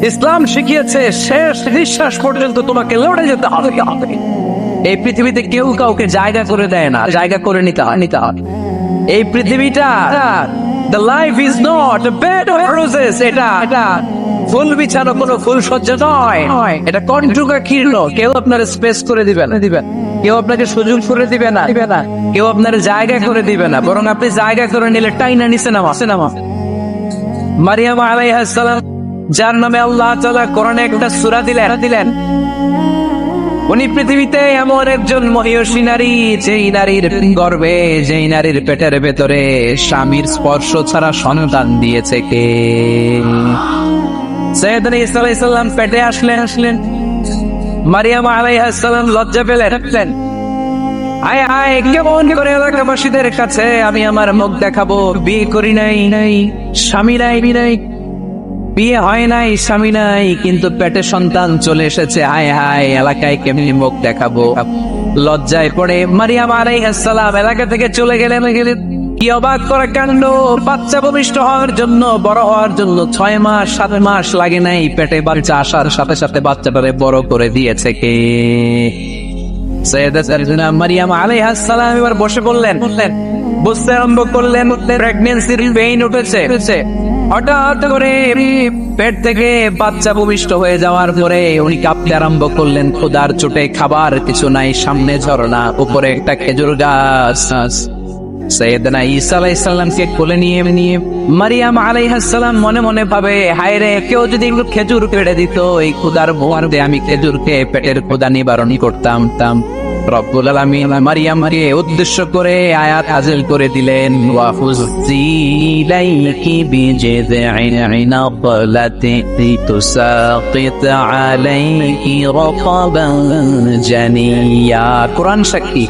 ইসলাম শিখিয়েছে শেষ নিঃশ্বাস পর্যন্ত তোমাকে লড়ে যেতে হবে। এই পৃথিবীতে কেউ কাউকে জায়গা করে দেয় না, জায়গা করে নিতে হয়। এই পৃথিবীটা, the life is not a bed of roses, এটা ফুল বিছানো কোনো ফুল সজ্জা নয়, এটা কণ্ঠকা কীর্ণ। কেউ আপনার স্পেস করে দিবে না, কেউ আপনাকে সুযোগ করে দিবে না, কেউ আপনার জায়গা করে দিবে না, বরং আপনি জায়গা করে নিলে টাইনা নিচে নামা। মারিয়াম আলাইহিস সালাম, যার নামে আল্লাহ তাআলা কোরআনে একটা সূরা দিলেন, উনি পৃথিবীতে এমন একজন মহিয়সী নারী, যেই নারীর গর্ভে, যেই নারীর পেটের ভেতরে স্বামীর স্পর্শ ছাড়া সন্তান দিয়েছে কে? সাইয়েদনা ঈসা আলাইহিস সালাম পেটে আসলেন। মারিয়াম আলাইহিস সালাম লজ্জা পেলেন। আয় কেমন করে এলাকাবাসীদের কাছে আমি আমার মুখ দেখাবো? বিয়ে করি নাই, স্বামী নাই, বিয়ে হয় নাই, স্বামী নাই, কিন্তু পেটে সন্তান চলে এসেছে। হায় এলাকায় কেমনি মুখ দেখাবো? লজ্জায় পড়ে মারিয়াম আলাইহিস সালাম এলাকা থেকে চলে গেলেন। কি অবাক করা কাণ্ড! বাচ্চা ভূমিষ্ঠ হওয়ার জন্য, বড় হওয়ার জন্য 6 মাস 7 মাস লাগে নাই। পেটে বাচ্চা আসার সাথে সাথে বাচ্চাটারে বড় করে দিয়েছে কে? সাইয়েদাতুনা মারিয়াম আলাইহিস সালাম এবার বসে পড়লেন, বুঝতে আরম্ভ করলেন প্রেগন্যান্সির পেইন উঠেছে। হঠাৎ করে পেট থেকে বাচ্চা ভূমিষ্ঠ হয়ে যাওয়ার পরে উনি কাঁপতে আরম্ভ করলেন। ক্ষুধার চোটে খাবার কিছু নাই, সামনে ঝরনা, উপরে একটা খেজুর গাছ। সাইয়েদনা ঈসা আলাইহিস সালামকে কোলে নিয়ে মারিয়াম আলাইহিস সালাম মনে মনে ভাবে, হায় রে, কেউ যদি একটু খেজুর পেড়ে দিত, এই ক্ষুধার ভোরে আমি খেজুর খেয়ে পেটের ক্ষুধা নিবারণ করতাম। রব্বুল আলামিন মারিয়ামকে উদ্দেশ্য করে আয়াত নাযিল করে দিলেন, ওয়া হুজ্জি ইলাইকি বিজিযি'in নাখলাতি তুসাকিত আলাইকি রাতাবান জানিয়া। কোরআন সাক্ষী,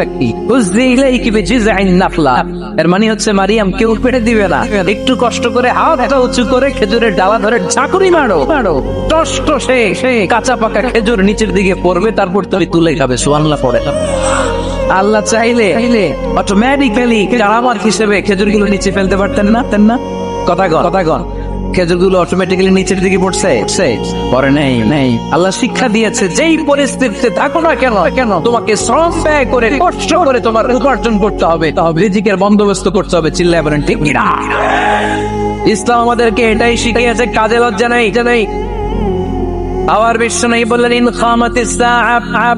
হুজ্জি ইলাইকি বিজিযি'in নাখলা, এর মানে হচ্ছে মারিয়াম কেউ পেড়ে দিবে না, একটু কষ্ট করে হাতটা উঁচু করে খেজুরের ডালা ধরে ঝাঁকুনি মারো, টস টসে কাঁচা পাকা খেজুর নিচের দিকে পড়বে, তারপর তুমি তুলে খাবে। সুবহানাল্লাহ পড়ে। আল্লাহ চাইলে অটোমেটিক্যালি কারামত হিসেবে খেজুরগুলো নিচে ফেলতে পারতেন না? কথাগণ খেজুরগুলো অটোমেটিক্যালি নিচের দিকে পড়ছে? পরে নেই। আল্লাহ শিক্ষা দিয়েছে, যেই পরিস্থিতিতে থাকো না কেন তোমাকে শ্রম ব্যয় করে, কষ্ট করে তোমার উপার্জন করতে হবে, রিজিকের বন্দোবস্ত করতে হবে। চিল্লায় বলেন ঠিক কিনা? ইসলাম আমাদেরকে এটাই শিখিয়েছে, কাজে লজ্জা নেই। আবার বিশ্ব নেই বললেন, ইন খামাতিস সাআ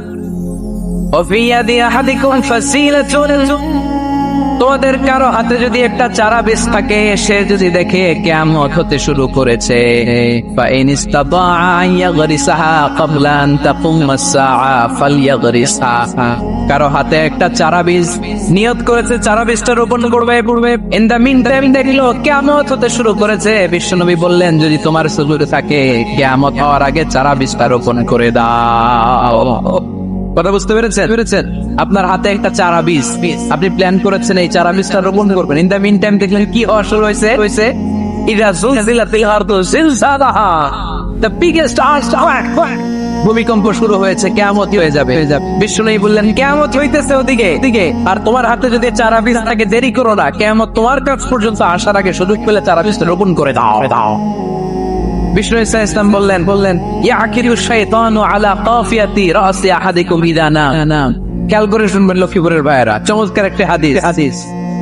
وفي يد أحدكم فسيلة, তোমাদের কারো হাতে যদি একটা চারা বীজ থাকে, সে যদি দেখে কিয়ামত হতে শুরু করেছে, فإن استطاع أن يغرسها قبل أن تقوم الساعة فليغرسها, কারো হাতে একটা চারা বীজ নিয়ত করেছে, চারা বীজটা রোপণ করবে। ইন দ্য মিন টাইম দেখলো কিয়ামত হতে শুরু করেছে, বিশ্বনবী বললেন, যদি তোমার সুযোগ থাকে কিয়ামত হওয়ার আগে চারা বীজটা রোপণ করে দাও। কথা বুঝতে পেরেছেন? আপনার হাতে একটা চারা বীজ, আপনি প্ল্যান করেছেন এই চারা বীজটা রোপণ করবেন। ইন দ্য মিন টাইম দেখলেন কি হওয়া শুরু হয়েছে, ইযা যুলজিলাতিল আরদু জিলজালাহা, দ্য বিগেস্ট আর্থকোয়েক, ভূমিকম্প শুরু হয়েছে, কিয়ামত হয়ে যাবে। বিষ্ণু বললেন, কিয়ামত হইতেছে ওদিকে, আর তোমার হাতে যদি চারা বীজ থাকে, দেরি করো না, কিয়ামত তোমার কাছ পর্যন্ত আসার আগে সুযোগ পেলে চারা বীজটা রোপণ করে দাও। বিষ্ণু ইসলাম বললেন ইয়াকিরু শাইতানু আলা কাফিয়াতি রাসি আহাদিকুম ইযা নাম। খেয়াল করে শুনবেন লক্ষ্মীপুরের ভাইয়েরা, চমৎকার একটা হাদিস।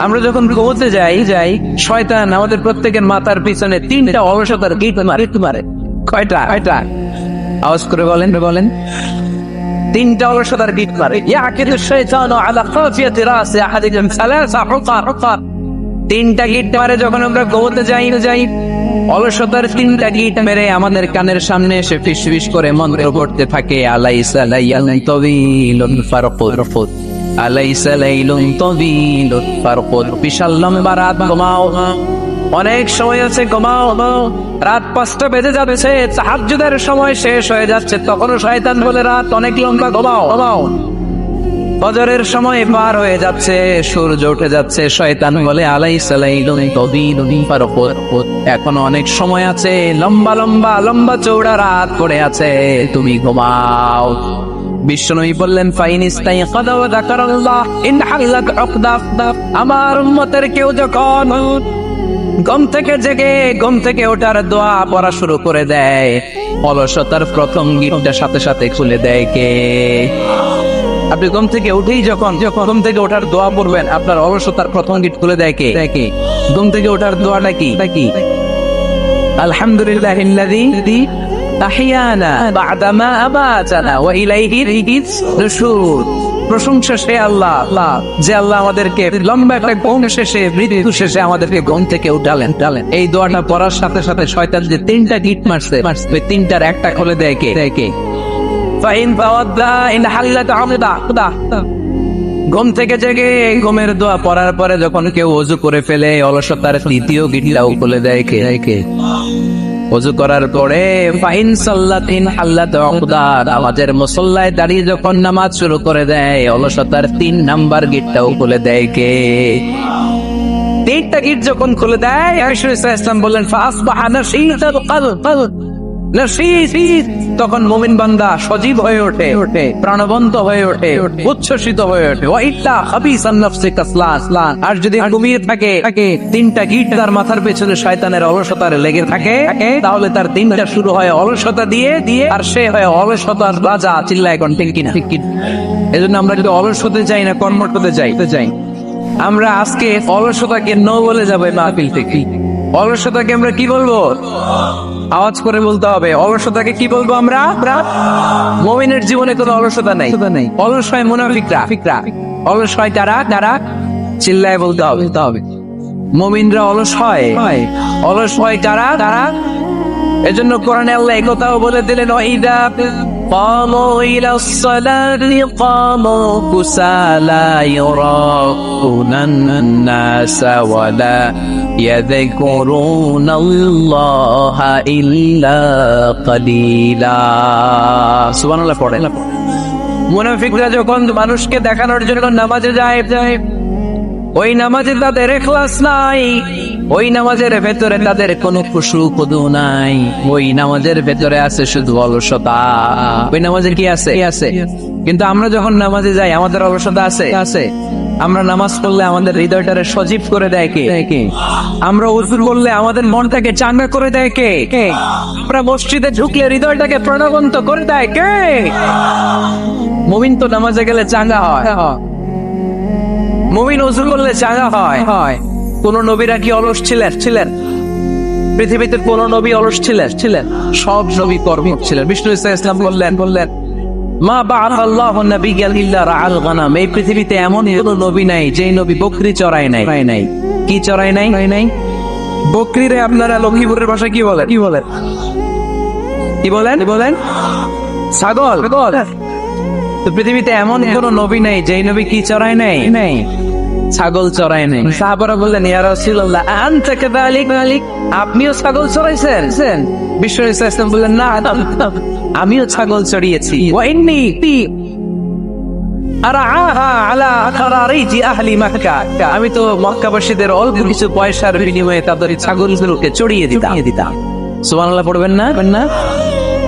আমরা যখন ঘুমোতে যাই, শয়তান আমাদের প্রত্যেকের মাথার পিছনে 3টা অলসতার গিট মারে। কয়টা? আওয়াজ করে বলেন। 3টা অলসতার গিট মারে। ইয়াকিরু শাইতানু আলা কাফিয়াতি রাসি আহাদিকুম সালাসা হুকার। 3টা গিট মারে যখন আমরা ঘুমোতে যাই। অলসতার 3টা গিট মেরে আমাদের কানের সামনে এসে ফিসফিস করে মন্ত্র পড়তে থাকে, আলাইসা লাইলুন তাওয়িলুন ফারকুদ, আলাইসা লাইলুন তাওয়িলুন ফারকুদ। বিশাল লম্বা রাত, ঘুমাও। অনেক সময় আছে, ঘুমাও। রাত 5টা বেজে যাচ্ছে, তাহাজ্জুদের সময় শেষ হয়ে যাচ্ছে, তখনও শয়তান বলে রাত অনেক লম্বা, ঘুমাও। ফজরের সময় পার হয়ে যাচ্ছে, সূর্য উঠে যাচ্ছে, শয়তান বলে আলাইসা লাইলুন তাওয়িলুন ফারকুদ, এখনো অনেক সময় আছে, লম্বা চৌড়া রাত পড়ে আছে, তুমি ঘুমাও। বিশ্বনবী বললেন, ফাইন ইস্তাইকাযা ওয়া যাকারাল্লাহ ইনহাল্লাত উকদা, আমার উম্মতের কেউ যখন ঘুম থেকে জেগে ঘুম থেকে ওঠার দোয়া পড়া শুরু করে দেয়। অলসতার প্রথম গিটটা সাথে সাথে খুলে দেয় কে? আপনি ঘুম থেকে উঠেই যখন ঘুম থেকে ওঠার দোয়া পড়বেন, আপনার অলসতার প্রথম গিট খুলে দেয় কে? ঘুম থেকে ওঠার দোয়াটা কি? আলহামদুলিল্লাহিল্লাযী আহইয়ানা বা'দা মা আমাতানা ওয়া ইলাইহির নুশুর। প্রশংসা সে আল্লাহ, যে আল্লাহ আমাদেরকে লম্বা একটা ঘুম শেষে, মৃত্যু শেষে আমাদেরকে ঘুম থেকে উঠালেন। এই দোয়াটা পড়ার সাথে সাথে শয়তান যে 3টা গিট মারছে, ওই 3টার একটা খুলে দেয় কে? Fine তাওয়াদ্দা in হাল্লাত আমদা। ঘুম থেকে জেগে ঘুমের দোয়া পড়ার পরে যখন কেউ ওযু করে ফেলে, অলসতার দ্বিতীয় গিটটাও খুলে দেয় কে? ওযু করার পরে ফাইন সাল্লাতিন হাল্লাত উকদা, নামাজের মুসল্লায় দাঁড়িয়ে যখন নামাজ শুরু করে দেয়, অলসতার 3 নাম্বার গিটটাও খুলে দেয় কে? 3টা গিট যখন খুলে দেয়, রাসূল সাল্লাল্লাহু আলাইহি ওয়াসাল্লাম বললেন ফাসবাহা নাশীতাল কলব, নাশীত। তখন মুমিন বান্দা সজীব হয়ে ওঠে, প্রাণবন্ত হয়ে ওঠে, উচ্ছ্বসিত হয়ে ওঠে। ওয়া ইল্লা খাবিসান নাফসি কাসলান, আর যদি ঘুমিয়ে থাকে 3টা গিট তার মাথার পেছনে শয়তানের অলসতার লেগে থাকে, তাহলে তার দিনটা শুরু হয় অলসতা দিয়ে, আর সে হয় অলসতার রাজা। চিল্লায় কোন ঠিক কিনা? এজন্য আমরা যদি অলস হতে চাই না, কর্মঠ হতে চাই, আমরা আজকে অলসতাকে নো বলে যাবো এই মাহফিল থেকে। অলসতাকে আমরা কি বলবো? আওয়াজ করে বলতে হবে। অলসতাকে কি বলবো আমরা? মুমিনের জীবনে কোনো অলসতা নাই। অলস হয় মুনাফিকরা। অলস হয় কারা? চিল্লায় বলতে হবে। মুমিনরা অলস হয়। অলস হয় কারা? এজন্য কোরআনে আল্লাহ এই কথাও বলে দিলেন, ওয়াইদা কামু ইলাস সালাতি কামু কুসালা ইউরাউনান নাসা ওয়ালা ইয়াযকুরুনাল্লাহা ইল্লা কালিলা। সুবহানাল্লাহ পড়েন। মুনাফিকরা যখন মানুষকে দেখানোর জন্য নামাজে যায়, ওই নামাজে তাদের ইখলাস নাই, ওই নামাজের ভেতরে তাদের কোনো খুশু খুদু নাই, ওই নামাজের ভেতরে আছে শুধু অলসতা। ওই নামাজে কি আছে? কিন্তু আমরা যখন নামাজে যাই, আমাদের অলসতা আছে। আমরা নামাজ পড়লে আমাদের হৃদয়টারে সজীব করে দেয় কে? আমরা ওযু করলে আমাদের মনটাকে চাঙ্গা করে দেয় কে? আমরা মসজিদে ঢুকলে হৃদয়টাকে প্রাণবন্ত করে দেয় কে? মুমিন তো নামাজে গেলে চাঙ্গা হয়। মুমিন ওযু করলে চাঙ্গা হয়। কোন নবীরা কি অলস ছিলেন? পৃথিবীতে কোন নবী অলস ছিলেন? সব নবী কর্মঠ ছিলেন। বিষ্ণু ইসলাম বললেন মা বাআসাল্লাহু নাবিয়্যান ইল্লা রাআল গানাম। এই পৃথিবীতে এমন কোন নবী নাই যেই নবী বকরি চড়ায় নাই। কি চড়ায় নাই? বকরিরে আপনারা লক্ষ্মীপুরের ভাষায় কি বলেন? ছাগল। তো পৃথিবীতে এমন কোন নবী নাই যেই নবী কি চড়ায় নাই? ছাগল চড়ায় নাই। সাহাবারা বললেন, ইয়া রাসূলুল্লাহ আনতা কাযালিক, আপনিও ছাগল চড়াইছেন? বিষ্ণু ইসলাম বললেন, না, আমিও ছাগল চড়িয়েছি। ওয়া ইন্নী আরাআহা আলা খারারিজি আহলি মক্কা, আমি তো মক্কাবাসীদের অল্প কিছু পয়সার বিনিময়ে তাদের ছাগলগুলোকে চড়িয়ে দিতাম। সুবহানাল্লাহ পড়বেন না?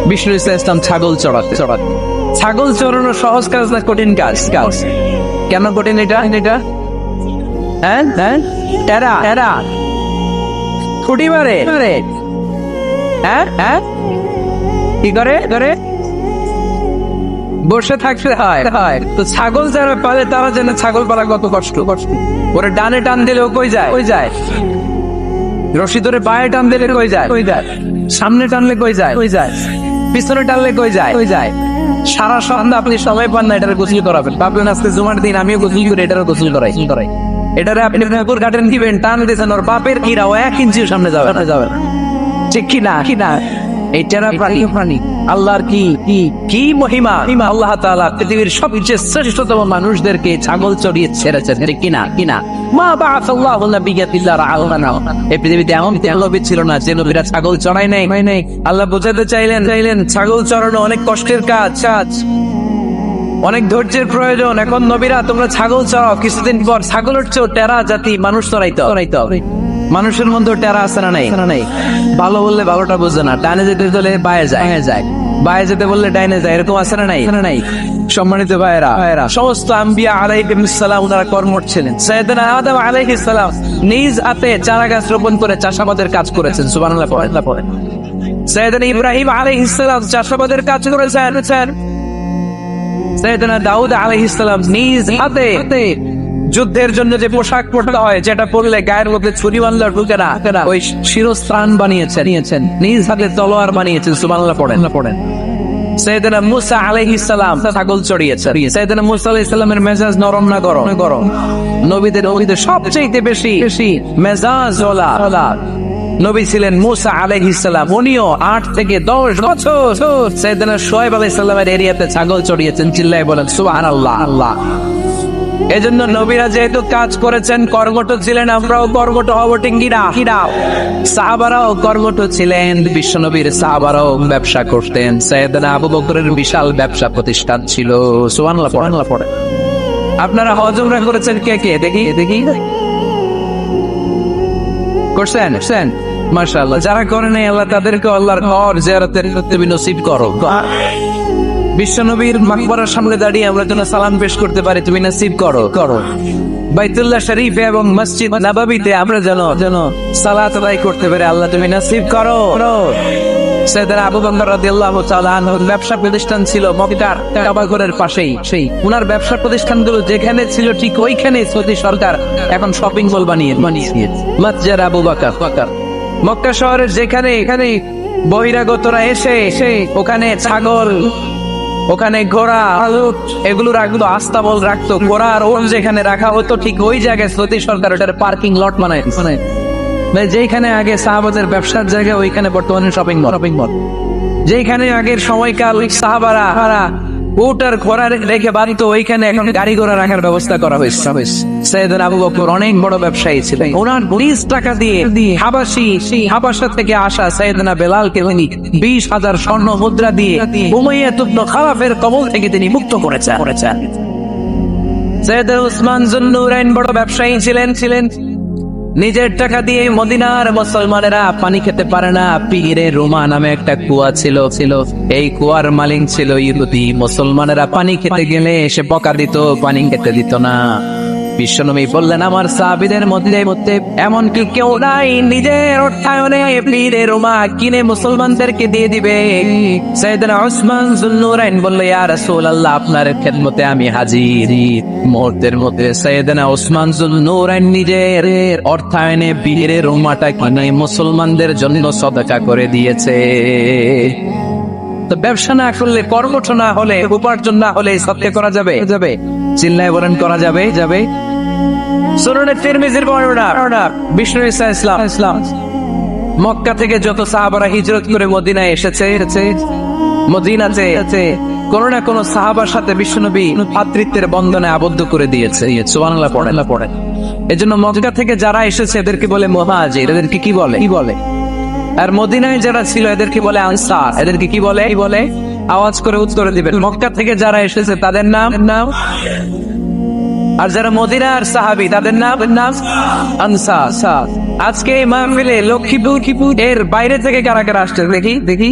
বিষ্ণু ইসলাম ছাগল চড়াতে। ছাগল চড়ানো সহজ কাজ না কঠিন কাজ? কেন কঠিন এটা? হ্যাঁ, টেরা খুঁটি মারে। হ্যাঁ, কি করে? বসে থাকতে হয়। তো ছাগল যারা পালে তারা জানে ছাগল পালা কত কষ্ট। ওরে ডানে টান দিলে কই যায়? রশি ধরে পায়ে টান দিলে কই যায়? সামনে টানলে কই যায়? পিছনে টানলে কই যায়? সারা সন্ধ্যা আপনি সময় পান না এটার গোসল করাবেন। ভাবলেন আজকে জুমার দিন আমিও গোসল করি, এটারও গোসল করাই। এটারে আপনি পুকুর ঘাটে দিবেন, টান দিয়েছেন, ওর বাপের কিরাও 1 ইঞ্চিও সামনে যাবে না। ঠিক কিনা? এই টেরা প্রাণী আল্লাহর কি মহিমা! আল্লাহ তাআলা পৃথিবীর সবচেয়ে শ্রেষ্ঠতম মানুষদেরকে ছাগল চড়িয়ে ছেড়েছেন। কিনা? মা বাআসাল্লাহু নাবিয়্যান ইল্লা রাআল গানাম। এই পৃথিবীতে এমন নবী ছিল না যে নবীরা ছাগল চড়ায় নাই। আল্লাহ বোঝাতে চাইলেন ছাগল চড়ানো অনেক কষ্টের কাজ, অনেক ধৈর্যের প্রয়োজন। এখন নবীরা তোমরা ছাগল চড়াও, কিছুদিন পর ছাগলের চেয়েও টেরা জাতি মানুষ চড়াইতে হবে। মানুষের মধ্যে টেরা আছে না নাই? ভালো বললে ভালোটা বোঝে না, ডানে যেতে গেলে বায়ে যায়। বায়ে যেতে বললে ডাইনে যায়, এরকম আছে না নাই? সম্মানিত ভাইয়েরা, সমস্ত আম্বিয়া আলাইহিস সালাম ওনারা কর্মঠ ছিলেন। সাইয়েদনা আদম আলাইহিস সালাম নিজ হাতে চারা গাছ রোপণ করে চাষাবাদের কাজ করেছেন। সুবহানাল্লাহ পড়েন। সাইয়েদনা ইব্রাহিম আলাইহিস সালাম চাষাবাদের কাজ করেছেন। সাইয়েদনা দাউদ আলাইহিস সালাম নিজ হাতে যুদ্ধের জন্য যে পোশাক পরতে হয়, যেটা পরলে গায়ের মধ্যে ছুরি মারলে ঢুকে না, ওই শিরস্ত্রাণ বানিয়েছেন, নিজ হাতে তলোয়ার বানিয়েছেন। সুবহানাল্লাহ পড়েন। সাইয়েদনা মুসা আলাইহিস সালাম ছাগল চড়িয়েছেন। সাইয়েদনা মুসা আলাইহিস সালামের মেজাজ নরম না গরম? নবীদের সবচেয়ে বেশি মেজাজ ওয়ালা নবী ছিলেন মুসা আলাইহিস সালাম। উনিও 8 থেকে 10 বছর সাইয়েদনা শুআয়ব আলাইহিস সালামের এরিয়াতে ছাগল চড়িয়েছেন। চিল্লায়ে বলেন সুবহানাল্লাহ। এজন্য নবীরা যেহেতু কাজ করেছেন, কর্মঠ ছিলেন, আমরাও কর্মঠ হব। টিঙ্গিরা সাহাবারাও কর্মঠ ছিলেন। বিশ্বনবীর সাহাবারাও ব্যবসা করতেন। সাইয়েদনা আবু বকরের বিশাল ব্যবসা প্রতিষ্ঠান ছিল। সুবহানাল্লাহ পড়ে। আপনারা হজ উমরা করেছেন কে কে? দেখি করছেন? মাশাআল্লাহ। যারা করেন আল্লাহ তাদেরকে আল্লাহর ঘর জিয়ারতের নসিব করো। বিশ্বনবীর মাকবরার সামনে দাঁড়িয়ে আমরা যেন সালাম পেশ করতে পারি, তুমি নসিব করো। বাইতুল্লাহ শরীফ এবং মসজিদ নববীতে আমরা যেন সালাত আদায় করতে পারি, আল্লাহ তুমি নসিব করো। সাইয়েদনা আবু বকর রাদিয়াল্লাহু তাআলা আনহুর ব্যবসা প্রতিষ্ঠান ছিল মক্কার কাবা ঘরের পাশেই। উনার ব্যবসা প্রতিষ্ঠানগুলো যেখানে ছিল ঠিক ওইখানে সৌদি সরকার এখন শপিং মল বানিয়েছে। মসজিদ আবু বকর মক্কা শহরের যেখানে বহিরাগতরা এসে ওখানে ছাগল, ওখানে ঘোড়া, এগুলো রাখতো, আস্তাবল রাখতো। ঘোড়ার ওট যেখানে রাখা হতো ঠিক ওই জায়গায় সৌদি সরকার ওটার পার্কিং লট বানায়। যেখানে আগে সাহাবাদের ব্যবসার জায়গা, ওইখানে বর্তমানে শপিং মল। যেখানে আগের সময়কাল সাহাবারা উট আর ঘোড়া রেখে বাড়িতে, ওইখানে এখন গাড়ি ঘোড়া রাখার ব্যবস্থা করা হয়েছে। সাইয়েদনা আবু বকর অনেক বড় ব্যবসায়ী ছিলেন। ওনার 20 টাকা দিয়ে হাবাসা থেকে আসা সাইয়েদনা বেলালকে তিনি 20,000 স্বর্ণ মুদ্রা দিয়ে উমাইয়া ইবনে খালাফের কবল থেকে তিনি মুক্ত করেছেন। সাইয়েদনা উসমান যুন্নুরাইন বড় ব্যবসায়ী ছিলেন। নিজের টাকা দিয়ে মদিনার মুসলমানেরা পানি খেতে পারে না। পীরে রুমা নামে একটা কুয়া ছিল। এই কুয়ার মালিক ছিল ইহুদি। মুসলমানেরা পানি খেতে গেলে এসে বকা দিত, পানি খেতে দিত না। বিশ্বনবী বললেন, আমার সাহাবীদের মধ্যে এমন কি কেউ নাই নিজের অর্থায়নে পীরে রুমা কিনে মুসলমানদেরকে দিয়ে দিবে? সাইয়েদনা উসমান যুন্নুরাইন বলল, ইয়া রাসূলুল্লাহ, আপনার খেদমতে আমি হাজির। মুহূর্তের মধ্যে সাইয়েদনা উসমান যুন্নুরাইন নিজের অর্থায়নে পীরে রুমাটা কিনে মুসলমানদের জন্য সদকা করে দিয়েছে। তো ব্যবসা না করলে, কর্মঠ না হলে, উপার্জন না হলে সদকা করা যাবে? চিল্লায় বলেন করা যাবে? সুনানে তিরমিজির বর্ণনা, বিষ্ণু ঈসা ইসলাম মক্কা থেকে যত সাহাবারা হিজরত করে মদিনায় এসেছে, মদিনাতে কোন না কোন সাহাবার সাথে বিশ্বনবী ভ্রাতৃত্বের বন্ধনে আবদ্ধ করে দিয়েছে। সুবহানাল্লাহ পড়েন। এজন্য মক্কা থেকে যারা এসেছে এদেরকে বলে মুহাজির। এদেরকে কি বলে? আর মদিনায় যারা ছিল এদেরকে বলে আনসার। এদেরকে কি বলে? আওয়াজ করে উত্তরে দিবেন। মক্কা থেকে যারা এসেছে তাদের নাম, আর যারা মদিনার সাহাবী তাদের নাম আনসার। আজকে এই মাহফিলে লক্ষ্মীপুর এর বাইরে থেকে কারা আসছে দেখি।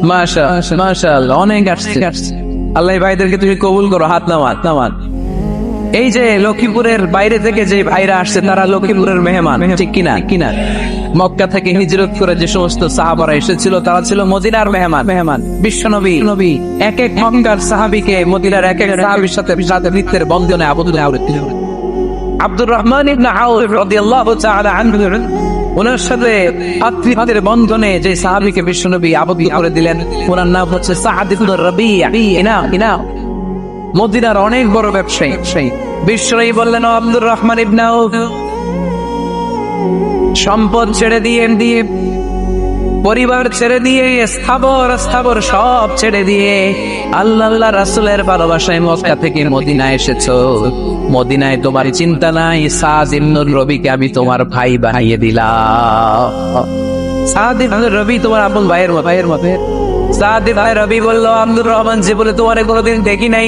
মাশাআল্লাহ, অনেক আসছে। আল্লাহ ভাইদেরকে তুমি কবুল করো। হাত নামাত। এই যে লক্ষ্মীপুরের বাইরে থেকে যে ভাইরা আসছে তারা লক্ষ্মীপুরের মেহমান, ঠিক কিনা? মক্কা থেকে হিজরত করে যে সমস্ত সাহাবারা এসেছিল তারা ছিল মদিনার মেহমান। বিশ্বনবী এক মক্কার সাহাবীকে মদিনার এক সাহাবীর সাথে মৃত্যুর বন্ধনে আবদ্ধ। আব্দুর রহমান ইবনে আউফ রাদিয়াল্লাহু তাআলা আনহু, ওনার সাথে ভ্রাতৃত্বের বন্ধনে যে সাহাবীকে বিশ্বনবী আবদ্ধ করে দিলেন, ওনার নাম হচ্ছে সাআদ ইবনে রাবিয়া। মদিনার অনেক বড় ব্যবসায়ী। বিশ্বনবী বললেন, আব্দুর রহমান ইবনে আউফ, সম্পদ ছেড়ে দিয়ে, পরিবার ছেড়ে দিয়ে, স্থাবর সব ছেড়ে দিয়ে আল্লাহ রাসূলের ভালোবাসায় মক্কা থেকে মদিনায় এসেছো। মদিনায় তোমার চিন্তা নাই, সাদ ইবনে রবিকে আমি তোমার ভাই বানিয়ে দিলাম। সাদ ইবনে রবি তোমার আপন ভাইয়ের মতো। সাদ ইবনে রবি বলল, আব্দুর রহমান যে বলে তোমারে কোনোদিন দেখি নাই,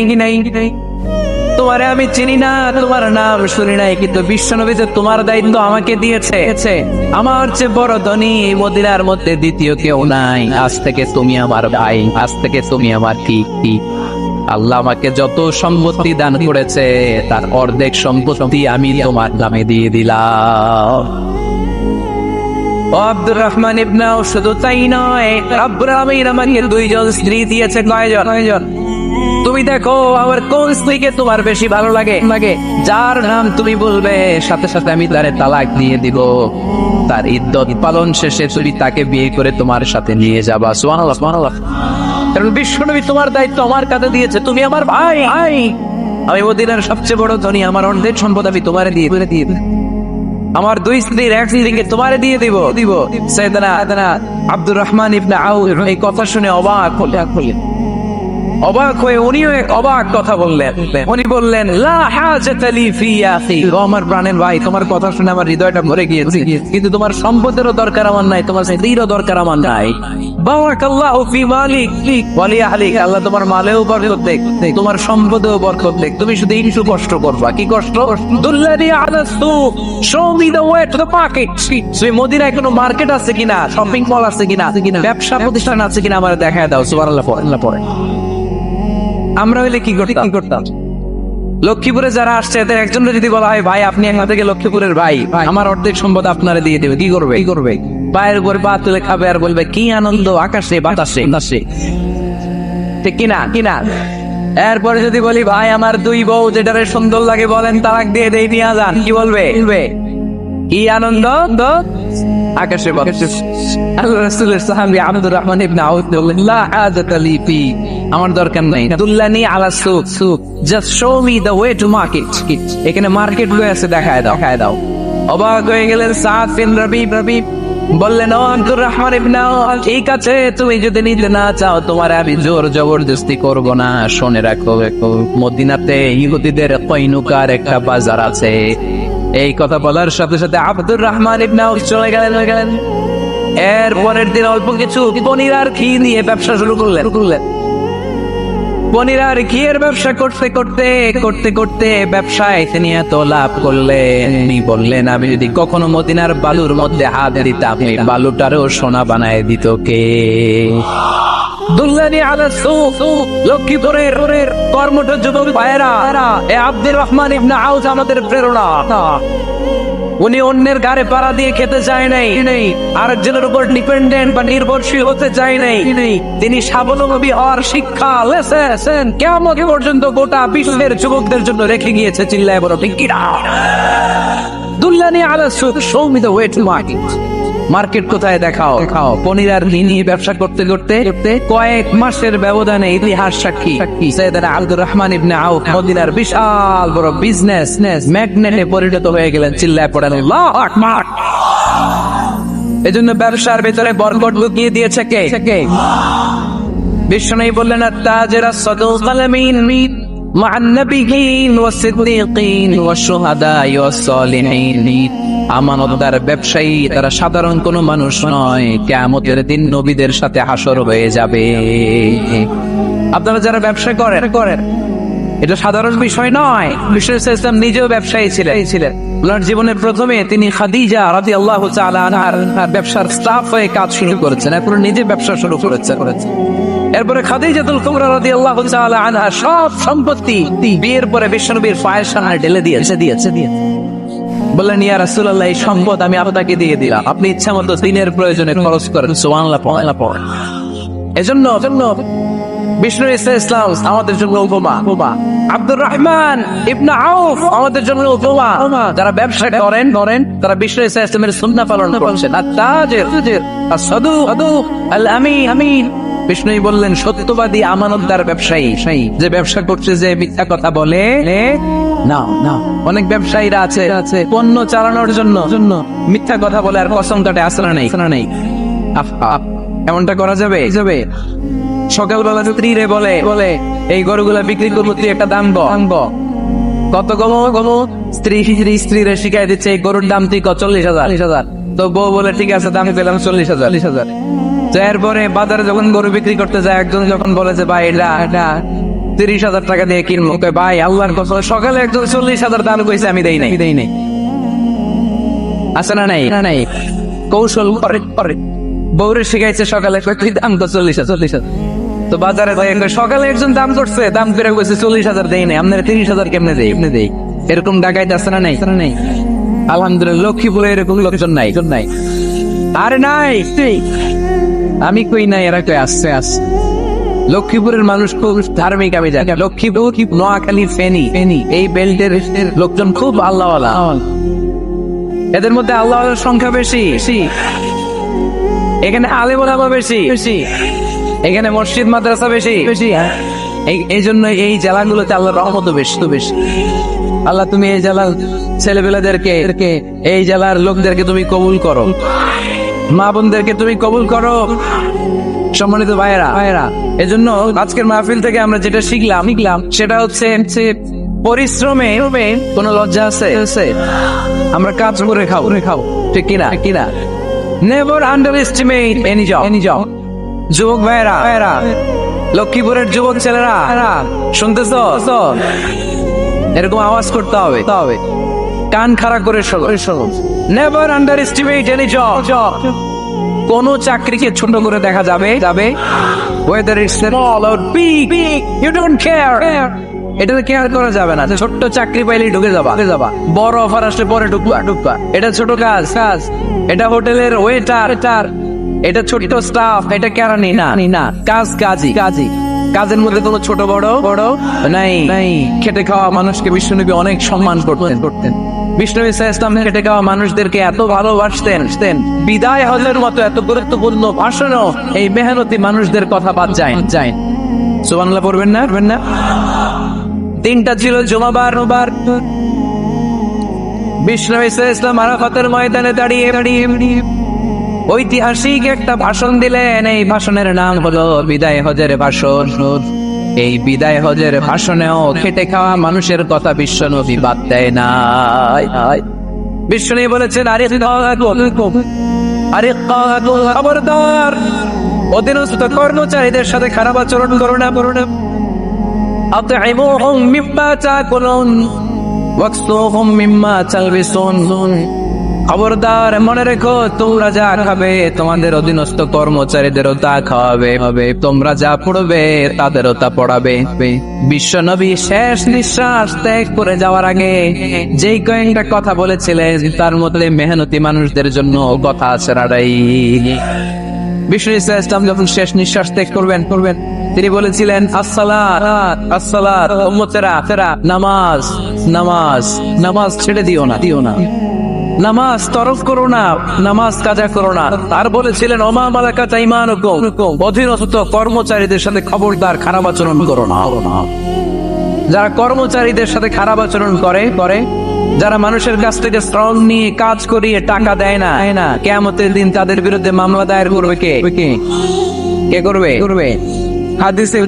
তো তোমারে আমি চিনি না, তোমার নাম শুনি নাই, কিন্তু বিশ্বনবী যে তোমার দায়িত্ব আমাকে দিয়েছে, আমার চেয়ে বড় ধনী এই মদিনার মধ্যে দ্বিতীয় কেউ নাই। আজ থেকে তুমি আমার ভাই, আজ থেকে তুমি আমার কি। আল্লাহ আমাকে যত সম্পত্তি দান করেছে তার অর্ধেক সম্পত্তি আমি তোমার নামে দিয়ে দিলাম। আব্দুর রহমান ইবনে আউফ শুধু তাই নয়, রব্বুল আলামিন আমাকে দুইজন স্ত্রী দিয়েছে। কয়জন? তুমি দেখো আমার কোন স্ত্রীকে তোমার বেশি ভালো লাগে, যার নাম তুমি বলবে সাথে সাথে আমি তারে তালাক দিয়ে দিব। তার ইদ্দত পালন শেষে তুমি তাকে বিয়ে করে তোমার সাথে নিয়ে যাবা। সুবহানাল্লাহ, সুবহানাল্লাহ। কারণ বিশ্বনবী তোমার দায়িত্ব আমার কাছে দিয়েছে, তুমি আমার ভাই। আমি মদিনার সবচেয়ে বড় ধনী, আমার অর্ধেক সম্পদ আমি তোমারে দিয়ে আমার দুই স্ত্রীর এক স্ত্রীকে তোমারে দিয়ে দিব। সাইয়েদনা আব্দুর রহমান ইবনে আউফ এই কথা শুনে অবাক হয়ে উনিও এক অবাক কথা বললেন। উনি বললেন, লা হাজাতা লি ফি আখি, ও আমার প্রাণের ভাই, তোমার কথা শুনে আমার হৃদয়টা ভরে গিয়েছে, কিন্তু তোমার সম্পদেরও দরকার আমার নাই, তোমার স্ত্রীরও দরকার আমার নাই। বারাকাল্লাহু ফি মালিক ওয়া লি আহলিক, আল্লাহ তোমার মালেও বরকত দেখ, তোমার সম্পদেও বরকত দেখ। তুমি শুধু একটু কষ্ট করবা। কি কষ্ট? দুল্লানি আলা সুক, show me the way to the market. সেই মদিনায় কোনো মার্কেট আছে কিনা, শপিং মল আছে কিনা, ব্যবসা প্রতিষ্ঠান আছে কিনা আমার দেখায় দাও। সুবহানাল্লাহ পড়ে। আমরা হইলে কি করতাম? লক্ষ্মীপুরে যারা আসছে এদের একজনের যদি বলা হয়, ভাই আপনি এখান থেকে লক্ষ্মীপুরের ভাই, আমার অর্ধেক সম্পদ আপনারে দিয়ে দেবে, কি করবে? পায়ের উপর পা তুলে খাবে আর বলবে কি আনন্দ আকাশে বাতাসে। ঠিক কিনা? এরপরে যদি বলি, ভাই আমার দুই বউ যেটারে সুন্দর লাগে বলেন তালাক দিয়ে দেই, নিয়ে যান, কি বলবে? কি আনন্দ আকাশে বাতাসে। আল্লাহ রাসূলের সাহাবী আব্দুর রহমান ইবনে আউফ বললেন, লা হাজাতা লি ফি, আমার দরকার নাই। দুল্লানি আলা সুক, just show me the way to market. এখানে মার্কেট গুলো আছে, দেখায় দাও। অবাক হয়ে গেলেন সাদ বিন রবি। বললেন, ও আব্দুর রহমান ইবনে আউফ, ঠিক আছে, তুমি যদি নিতে না চাও তোমার আমি জোর জবরদস্তি করব না। শুনে রাখো, মদিনাতে ইহুদিদের কয়নুকার একটা বাজার আছে। এই কথা বলার সাথে সাথে আব্দুর রহমান ইবনে আউফ চলে গেলেন। এর পরের দিন অল্প কিছু পনির আর ঘি নিয়ে ব্যবসা শুরু করলেন। পনির আর ঘিয়ের ব্যবসা করতে ব্যবসায় তিনি এত লাভ করলেন, উনি বললেন, আমি যদি কখনো মদিনার বালুর মধ্যে হাত দিতাম, এই বালুটারও সোনা বানায় দিত কে? দুল্লানি আলা সুক, লক্ষ্মীপুরের কর্মঠ যুবক ভাইয়েরা, এ আব্দুর রহমান ইবনে আউফ আমাদের প্রেরণা। উনি অন্যের ঘাড়ে পাড়া দিয়ে খেতে চায় নাই, আরেকজনের উপর ডিপেন্ডেন্ট বা নির্ভরশীল হতে চায় নাই। তিনি স্বাবলম্বী হওয়ার শিক্ষা লেসেন কিয়ামত পর্যন্ত গোটা বিশ্বের যুবকদের জন্য রেখে গিয়েছে। চিল্লায় বলো ঠিক কিনা? দুল্লানি আলা সুক, show me the way to market. Market কোথায় দেখাও। পনির আর ঘি নিয়ে ব্যবসা করতে কয়েক মাসের ব্যবধানে ইতিহাস সাক্ষী সাইয়েদনা আব্দুর রহমান ইবনে আউফ মদিনার বিশাল বড় বিজনেস ম্যাগনেটে পরিণত হয়ে গেলেন। চিল্লায় পড়েন আল্লাহু আকবার। এজন্য ব্যবসার ভিতরে বরকত ঢুকিয়ে দিয়েছে কে? বিশ্বনবী বললেন, আত-তাজির আস-সাদুকাল আমিন মা'আন নাবিয়্যিন ওয়াস-সিদ্দীকিন ওয়াশ-শুহাদা'i ওয়াস-সালিহিন। আমানতদার ব্যবসায়ী তারা সাধারণ কোনো মানুষ নয়, কিয়ামতের দিন নবীদের সাথে হাসর হয়ে যাবে। আপনারা যারা ব্যবসা করেন, এটা সাধারণ বিষয় নয়। বিশ্বনবী ইসলাম নিজেও ব্যবসায়ী ছিলেন। ওনার জীবনের প্রথমে তিনি খাদিজা রাদিয়াল্লাহু তাআলা আনহার ব্যবসার স্টাফ হয়ে কাজ শুরু করেছেন, এরপর নিজে ব্যবসা শুরু করেছেন। এরপরে খাদিজাতুল কুবরা রাদিয়াল্লাহু তাআলা আনহা সব সম্পত্তি বিয়ের পরে বিশ্বনবীর পায়ের সামনে ঢেলে দিয়েছে। বললেন, ইয়া রাসূলুল্লাহ, এই সম্পদ আমি আপনাকে দিয়ে দিলাম, আপনি ইচ্ছা মতো দিনের প্রয়োজনে খরচ করেন। সুবহানাল্লাহ পড়েন। এজন্য বিষ্ণু ইসলাম আমাদের জন্য উপমা। আব্দুর রহমান ইবনে আউফ আমাদের জন্য উপমা। যারা ব্যবসা করেন তারা বিষ্ণু ইসলামের সুন্নাহ পালন করছেন। আত-তাজির আস-সাদুক আল-আমিন। বিষ্ণু বললেন, সত্যবাদী আমানতদার ব্যবসায়ী, যে ব্যবসা করছে যে মিথ্যা কথা বলে না। অনেক ব্যবসায়ীরা আছে পণ্য চালানোর জন্য মিথ্যা কথা বলে আর কসম কাটে। আসলে নাই। এমনটা করা যাবে? সকালবেলা স্ত্রীরে বলে এই গরুগুলা বিক্রি করবো, তুই একটা দাম কত কমো। স্ত্রীরে শিখাই দিচ্ছে এই গরুর দাম তুই 40,000। তো বউ বলে, ঠিক আছে, দাম পেলাম 40,000। এরপরে বাজারে যখন গরু বিক্রি করতে যায়, একজন যখন বলে যে ভাই এটা 30,000 টাকা দিয়ে কিনবো। কয় ভাই আল্লাহর কসম সকালে একজন 40,000 দাম কইছে, আমি দেই নাই। আছে না নাই? কৌশল করে বউরে শিখাইছে সকালে, কয় তুই দাম তো 40,000। তো বাজারে ভাই সকালে একজন দাম করছে, দাম করে কইছে 40,000 দেই নাই, আপনারা 30,000 কেমনে দেই? এরকম ডাকাইতে আছে না নাই? আলহামদুলিল্লাহ লক্ষ্মীপুরে এরকম লোকজন নাই। আরে নাই, আমি কই নাই, এরা কই আসছে। লক্ষ্মীপুরের মানুষ খুব ধার্মিক, আমি জানি। লক্ষ্মীপুর, নোয়াখালী, ফেনী এই বেল্টের লোকজন খুব আল্লাহওয়ালা। এদের মধ্যে আল্লাহওয়ালার সংখ্যা বেশি। এখানে আলেম ওলামা বেশি। এখানে মসজিদ মাদ্রাসা বেশি। এই জন্য এই জেলাগুলোতে আল্লাহর রহমত বেশি। আল্লাহ তুমি এই জেলার ছেলেপেলেদেরকে, এই জেলার লোকদেরকে তুমি কবুল করো, মা বোনদেরকে তুমি কবুল করো। সম্মানিত ভাইয়েরা, এজন্য আজকের মাহফিল থেকে আমরা যেটা শিখলাম সেটা হচ্ছে পরিশ্রমে কোনো লজ্জা আছে? আমরা কাজ করে খাও, ঠিক কিনা? Never under estimate any job. যুবক ভাইয়েরা, লক্ষ্মীপুরের যুবক ছেলেরা, শুনতেছ? এরকম আওয়াজ করতে হবে, কান খাড়া করে শোনো। Never under estimate any job. কোন চাকরিকে ছোট করে দেখা যাবে whether it's small or big, you don't care. এটাতে কেয়ার করা যাবে না। ছোট্ট চাকরি পাইলে ঢুকে যাবা, বড় অফার আসলে পরে ঢুকবা। এটা ছোট কাজ, এটা হোটেলের ওয়েটার, এটা ছোট্ট স্টাফ, এটা কেরানি না, কাজই। কাজের মধ্যে কোনো ছোট বড় নাই। খেটে খাওয়া মানুষকে বিশ্বনবী অনেক সম্মান করতেন। বিষ্ণু ইসলাম খেটে খাওয়া মানুষদেরকে এত ভালোবাসতেন, বিদায় হজের মতো এত গুরুত্বপূর্ণ ভাষণও এই মেহনতি মানুষদের কথা বাদ যায়। সুবহানাল্লাহ পড়বেন না? দিনটা ছিল জুমাবার। বিষ্ণু ইসলাম আরাফাতের ময়দানে দাঁড়িয়ে ঐতিহাসিক একটা ভাষণ দিলেন। এই ভাষণের নাম হলো বিদায় হজের ভাষণ। এই বিদায় হজের ভাষণেও খেটে খাওয়া মানুষের কথা বিশ্বনবী বাদ দেয় না। বিশ্বনবী বলেছেন, আরে খবরদার, অধীনস্থ কর্মচারীদের সাথে খারাপ আচরণ করো না। আতঈমুহুম মিম্মা তাকুলুন ওয়াকসুহুম মিম্মা তালবিসুন। খবরদার, মনে রেখো, তোমরা যা খাবে তোমাদের অধীনস্থ কর্মচারীদেরও তা খাওয়াবে, তোমরা যা পড়বে তাদেরও তা পড়াবে। বিশ্বনবী শেষ নিঃশ্বাস ত্যাগ করে যাওয়ার আগে যেই কয়েকটা কথা বলেছিলেন তার মধ্যে মেহনতি মানুষদের জন্য কথা আছে রাডাই। বিষ্ণু ইসলাম যখন শেষ নিঃশ্বাস ত্যাগ করবেন তিনি বলেছিলেন, আসসালাত উম্মতেরা, নামাজ ছেড়ে দিও না, নামাজ তরফ করো না, নামাজ কাজা করো না। আর বলেছিলেন, ওমা মালাকাত আইমানুকুম, অধীনস্থ কর্মচারীদের সাথে খবরদার খারাপ আচরণ করো না। যারা কর্মচারীদের সাথে খারাপ আচরণ করে, যারা মানুষের কাছ থেকে শ্রম নিয়ে কাজ করিয়ে টাকা দেয় না, কিয়ামতের দিন তাদের বিরুদ্ধে মামলা দায়ের করবে কে করবে? হাদিসে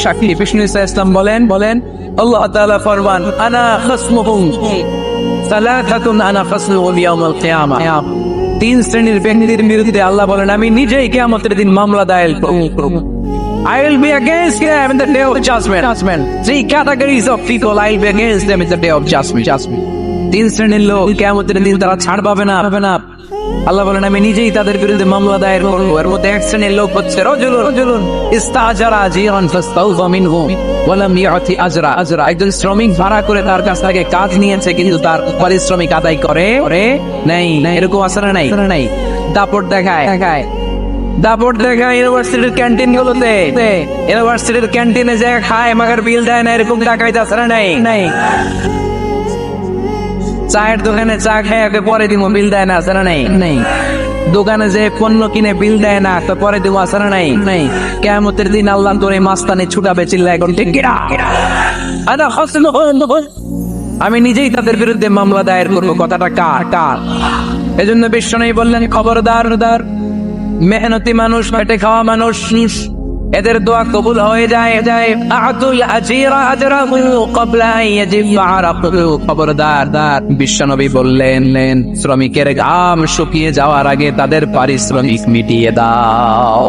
সাক্ষী বিষ্ণু ইসলাম বলেন আল্লাহ তাআলা ফরমান, আনা খাসমুহুম সালাসাতুন আনা খাসমুহুম ইয়াউমাল কিয়ামা। তিন শ্রেণীর ব্যক্তির বিরুদ্ধে আল্লাহ বলেন, আমি নিজেই কিয়ামতের দিন মামলা দায়ের করব। I will be against them in the day of judgment. Three categories of people, I will be against them in the day of judgment. তিন শ্রেণীর লোক কিয়ামতের দিন তারা ছাড় পাবে না। আল্লাহ বলেন, আমি নিজেই তাদের বিরুদ্ধে মামলা দায়ের করব। এর মধ্যে এক শ্রেণীর লোক হচ্ছে রাজুলুন ইস্তাজারা জিরান ফাস্তাউযা মিনহু ওয়া লাম ইয়াতি আজরা। একজন শ্রমিক ভাড়া করে তার কাছ থেকে কাজ নিয়েছে, কিন্তু তার পারিশ্রমিক আদায় করে নাই। এরকম আছে না নাই? দাপট দেখায় ইউনিভার্সিটির ক্যান্টিন গুলোতে, ইউনিভার্সিটির ক্যান্টিনে যে খায় মাগার বিল দেয় না, এরকম টাকাইতে আছে না নাই? চায়ের দোকানে চা খায় পরে দিব, বিল দেয় না, আছে না নাই? দোকানে যে পণ্য কিনে বিল দেয় না, তো পরে দিব, আছে না নাই? কিয়ামতের দিন আল্লাহ তোরে মাস্তানি ছুটাবে, চিল্লায় এখন ঠিক কিনা? আমি নিজেই তাদের বিরুদ্ধে মামলা দায়ের করবো। কথাটা কার? এজন্য বিশ্বনবী বললেন, খবরদার, মেহনতি মানুষ, পেটে খাওয়া মানুষ, এদের দোয়া কবুল হয়ে যায়। আতুল আজিরা আজরাহু ক্বাবলা আন ইয়াজিফা আরাকুহু। খবরদার, বিশ্বনবী বললেন, শ্রমিকের ঘাম শুকিয়ে যাওয়ার আগে তাদের পারিশ্রমিক মিটিয়ে দাও।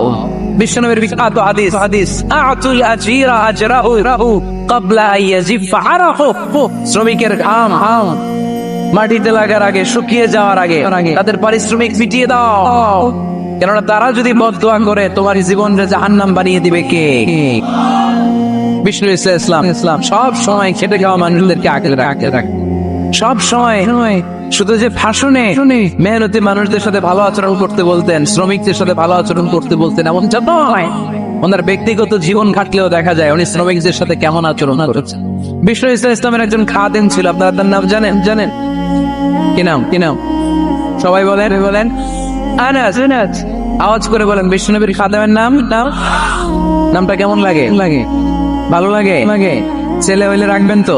বিশ্বনবীর বিখ্যাত হাদিস, আতুল আজিরা আজরাহু ক্বাবলা আন ইয়াজিফা আরাকুহু। শ্রমিকের ঘাম মাটিতে লাগার আগে, শুকিয়ে যাওয়ার আগে তাদের পারিশ্রমিক মিটিয়ে দাও। কেননা তারা যদি বদদোয়া করে তোমার জীবনকে জাহান্নাম বানিয়ে দিবে কে? বিষ্ণু ইসলাম সব সময় খেটে খাওয়া মানুষদেরকে আঁকড়ে রাখে। সব সময় শুধু যে ভাষণে মেহনতি মানুষদের সাথে ভালো আচরণ করতে বলতেন, শ্রমিকদের সাথে ভালো আচরণ করতে বলতেন, এমন নয়। ওনার ব্যক্তিগত জীবন ঘাটলেও দেখা যায় উনি শ্রমিকদের সাথে কেমন আচরণ করছেন। বিষ্ণু ইসলামের একজন খাদেম ছিল, আপনারা তার নাম জানেন? কি নাম? সবাই বলেন আনাস। আওয়াজ করে বলেন বিশ্বনবীর খাদেমের নামটা কেমন লাগে? ভালো লাগে? ছেলে হইলে রাখবেন তো?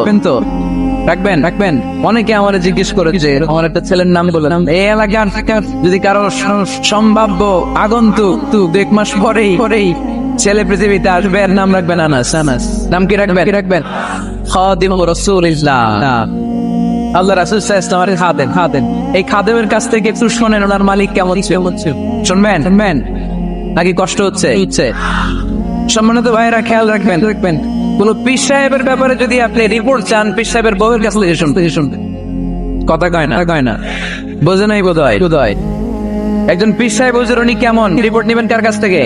রাখবেন। অনেকে আমার জিজ্ঞেস করে যে আমার একটা ছেলের নাম বলে, এই এলাকার যদি কারো সম্ভাব্য আগন্তুক 1 মাস পরেই ছেলে পৃথিবীতে আসবে, এর নাম রাখবেন আনাস। নাম কি রাখবেন? খাদিম রাসূলুল্লাহ। আল্লাহ রাসূল সাল্লাল্লাহু আলাইহি ওয়াসাল্লাম খাদেম। এই খাদেমের কাছ থেকে একটু শুনেন ওনার মালিক কেমন ছিল। শুনবেন নাকি কষ্ট হচ্ছে? সম্মানিত ভাইরা, খেয়াল রাখবেন, কোন পীর সাহেবের ব্যাপারে যদি আপনি রিপোর্ট চান, পীর সাহেবের বউয়ের কাছে শুনবেন। কথা কয় না, বোঝে নাই বোধহয়। একজন পীর সাহেব হুজুর উনি কেমন, রিপোর্ট নেবেন কার কাছ থেকে?